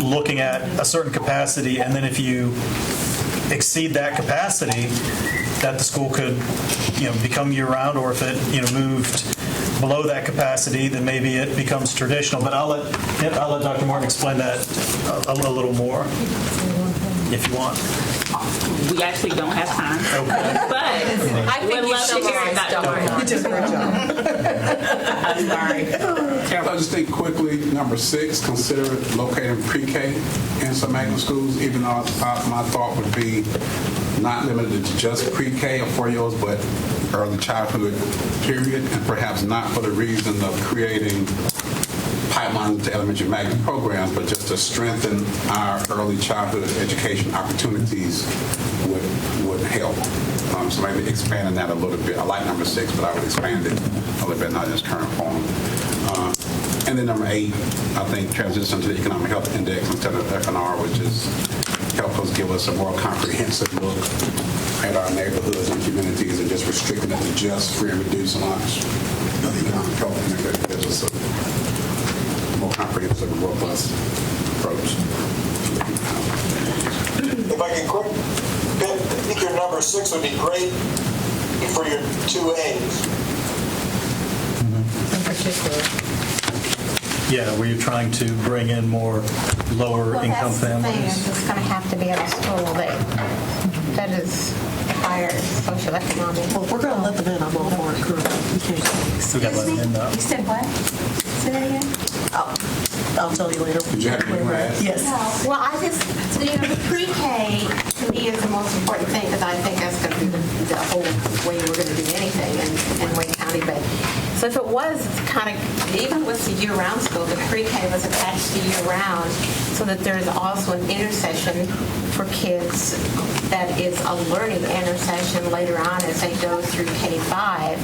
Speaker 11: looking at a certain capacity, and then if you exceed that capacity, that the school could become year-round, or if it moved below that capacity, then maybe it becomes traditional. But I'll let Dr. Martin explain that a little more, if you want.
Speaker 6: We actually don't have time.
Speaker 11: Okay.
Speaker 6: But I would love to hear it, Dr. Martin.
Speaker 14: You did a great job.
Speaker 6: I'm sorry.
Speaker 1: I'll just think quickly, number 6, consider locating pre-K in some magnet schools, even though my thought would be not limited to just pre-K or 4-year-olds, but early childhood period, and perhaps not for the reason of creating pipelines to elementary magnet programs, but just to strengthen our early childhood education opportunities would help. So maybe expanding that a little bit. I like number 6, but I would expand it a little bit, not in its current form. And then number 8, I think transition to the Economic Health Index instead of FNR, which is help us give us a more comprehensive look at our neighborhoods and communities and just restricting it to just free and reduced lunch. The Economic Health Index gives us a more comprehensive and robust approach.
Speaker 5: If I can quick, I think your number 6 would be great for your 2As.
Speaker 4: in particular.
Speaker 11: Yeah, where you're trying to bring in more lower income families.
Speaker 9: It's going to have to be at a school that is higher socioeconomic.
Speaker 14: Well, if we're going to let them in, I'm all for it. We can't.
Speaker 11: We got to let them in, though.
Speaker 9: You said what? Say that again?
Speaker 14: I'll tell you later.
Speaker 1: Did you have anything to add?
Speaker 14: Yes.
Speaker 9: Well, I just, the pre-K to me is the most important thing because I think that's going to be the whole way we're going to do anything in Wayne County. But so if it was kind of, even with the year-round school, the pre-K was attached to year-round so that there's also an intercession for kids that is a learning intercession later on as they go through K-5.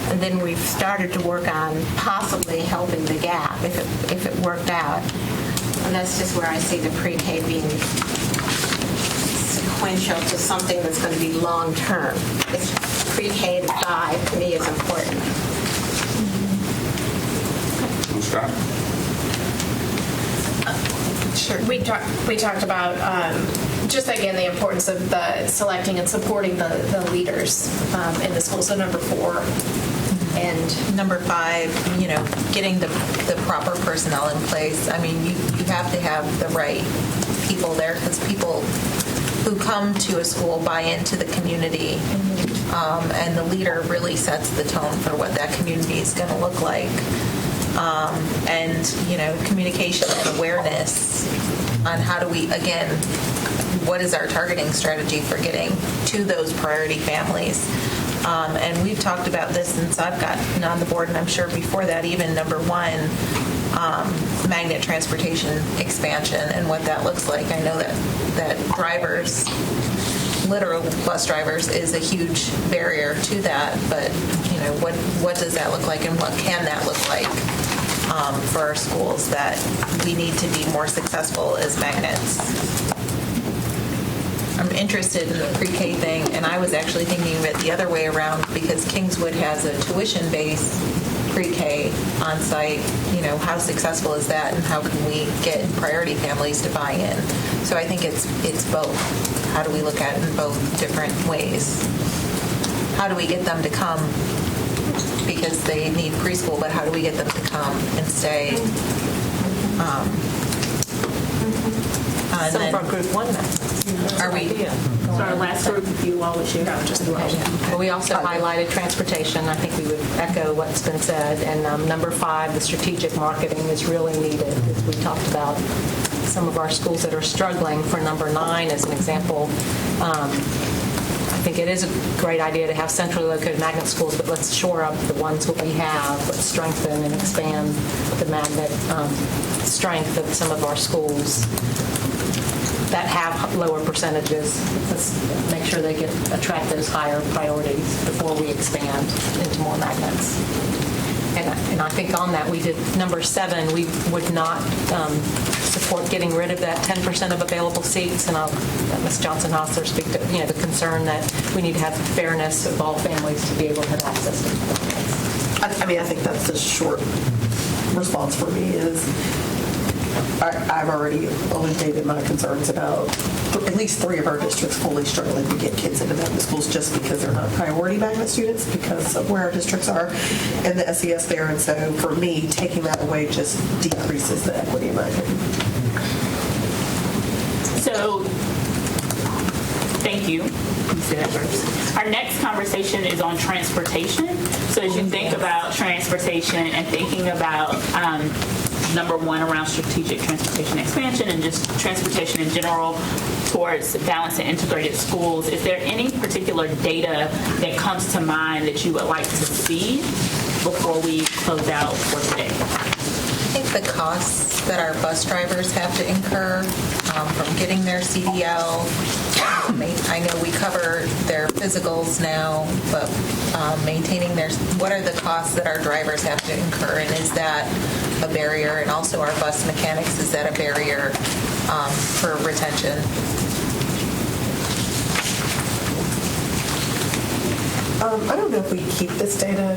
Speaker 9: And then we've started to work on possibly helping the gap if it worked out. And that's just where I see the pre-K being sequential to something that's going to be long-term. It's pre-K to 5 to me is important.
Speaker 1: Scott?
Speaker 12: Sure. We talked about just again the importance of the selecting and supporting the leaders in the school. So number 4.
Speaker 8: And number 5, getting the proper personnel in place. I mean, you have to have the right people there because people who come to a school buy into the community, and the leader really sets the tone for what that community is going to look like. And communication and awareness on how do we, again, what is our targeting strategy for getting to those priority families. And we've talked about this since I've gotten on the board, and I'm sure before that, even number 1, magnet transportation expansion and what that looks like. I know that drivers, literal bus drivers, is a huge barrier to that, but what does that look like and what can that look like for our schools that we need to be more successful as magnets? I'm interested in the pre-K thing, and I was actually thinking of it the other way around because Kingswood has a tuition-based pre-K on site. How successful is that, and how can we get priority families to buy in? So I think it's both. How do we look at it in both different ways? How do we get them to come because they need preschool, but how do we get them to come and stay?
Speaker 4: Some of our group 1 methods.
Speaker 8: Are we?
Speaker 6: So our last group, if you all would share.
Speaker 4: Well, we also highlighted transportation. I think we would echo what's been said. And number 5, the strategic marketing is really needed. As we talked about some of our schools that are struggling. For number 9, as an example, I think it is a great idea to have centrally located magnet schools, but let's shore up the ones that we have. Let's strengthen and expand the magnet strength of some of our schools that have lower percentages. Let's make sure they attract those higher priorities before we expand into more magnets. And I think on that, we did number 7, we would not support getting rid of that 10% of available seats. And I'll let Ms. Johnson-Hostler speak to the concern that we need to have fairness of all families to be able to have access to magnets.
Speaker 14: I mean, I think that's the short response for me is I've already eliminated my concerns about at least 3 of our districts fully struggling to get kids into magnet schools just because they're not priority magnet students because of where our districts are and the SES there. And so for me, taking that away just decreases the equity in my opinion.
Speaker 6: So, thank you. Our next conversation is on transportation. So as you think about transportation and thinking about number 1 around strategic transportation expansion and just transportation in general towards balanced and integrated schools, is there any particular data that comes to mind that you would like to see before we close out for today?
Speaker 8: I think the costs that our bus drivers have to incur from getting their CDL, I know we cover their physicals now, but maintaining what are the costs that our drivers have to incur, and is that a barrier? And also our bus mechanics, is that a barrier for retention?
Speaker 14: I don't know if we keep this data.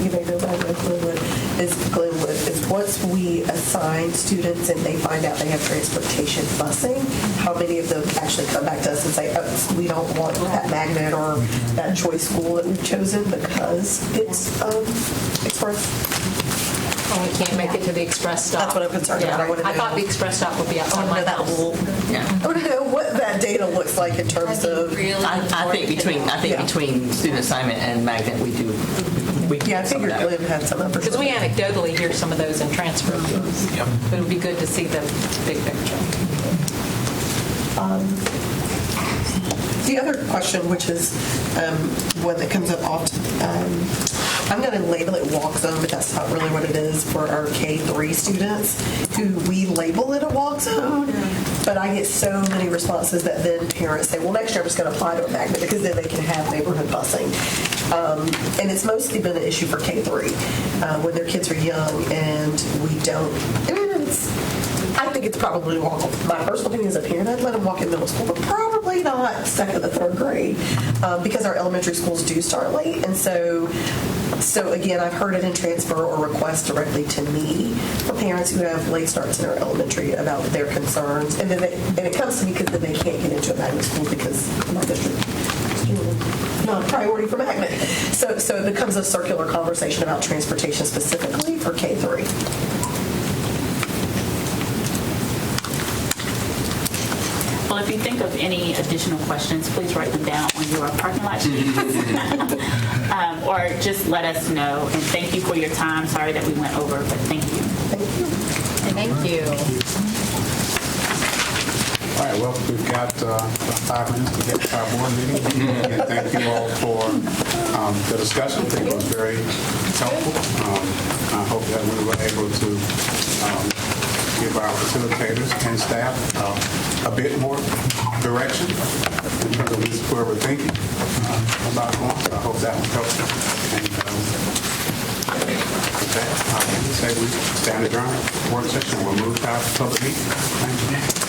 Speaker 14: You may know that Glenwood is once we assign students and they find out they have transportation busing, how many of them actually come back to us and say, oh, we don't want that magnet or that choice school that we've chosen because it's worth.
Speaker 4: Oh, we can't make it to the express stop.
Speaker 14: That's what I'm concerned about.
Speaker 4: I thought the express stop would be outside my house.
Speaker 14: I want to know what that data data looks like in terms of.
Speaker 13: I think between student assignment and magnet, we do.
Speaker 14: I figured Glenn had some numbers.
Speaker 4: Because we anecdotally hear some of those in transfer.
Speaker 3: Yep.
Speaker 4: But it would be good to see the big picture.
Speaker 14: The other question, which is one that comes up often, I'm going to label it walk zone, but that's not really what it is for our K-3 students who we label it a walk zone. But I get so many responses that then parents say, well, next year I'm just going to apply to a magnet because then they can have neighborhood busing. And it's mostly been an issue for K-3 when their kids are young and we don't. I think it's probably walkable. My personal opinion as a parent, I'd let them walk in middle school, but probably not second to third grade because our elementary schools do start late. And so again, I've heard it in transfer or requests directly to me for parents who have late starts in our elementary about their concerns. And then it comes to me because then they can't get into a magnet school because my district is not a priority for magnet. So it becomes a circular conversation about transportation specifically for K-3.
Speaker 6: Well, if you think of any additional questions, please write them down on your parking lot sheet. Or just let us know. And thank you for your time. Sorry that we went over, but thank you.
Speaker 4: Thank you.
Speaker 1: All right, well, we've got 5 minutes to get to our board meeting. And thank you all for the discussion. I think it was very helpful. I hope that we were able to give our facilitators and staff a bit more direction in terms of this where we're thinking about going. So I hope that was helpful. And with that, I say we stand adjourned work session. We'll move to our public meeting. Thank you.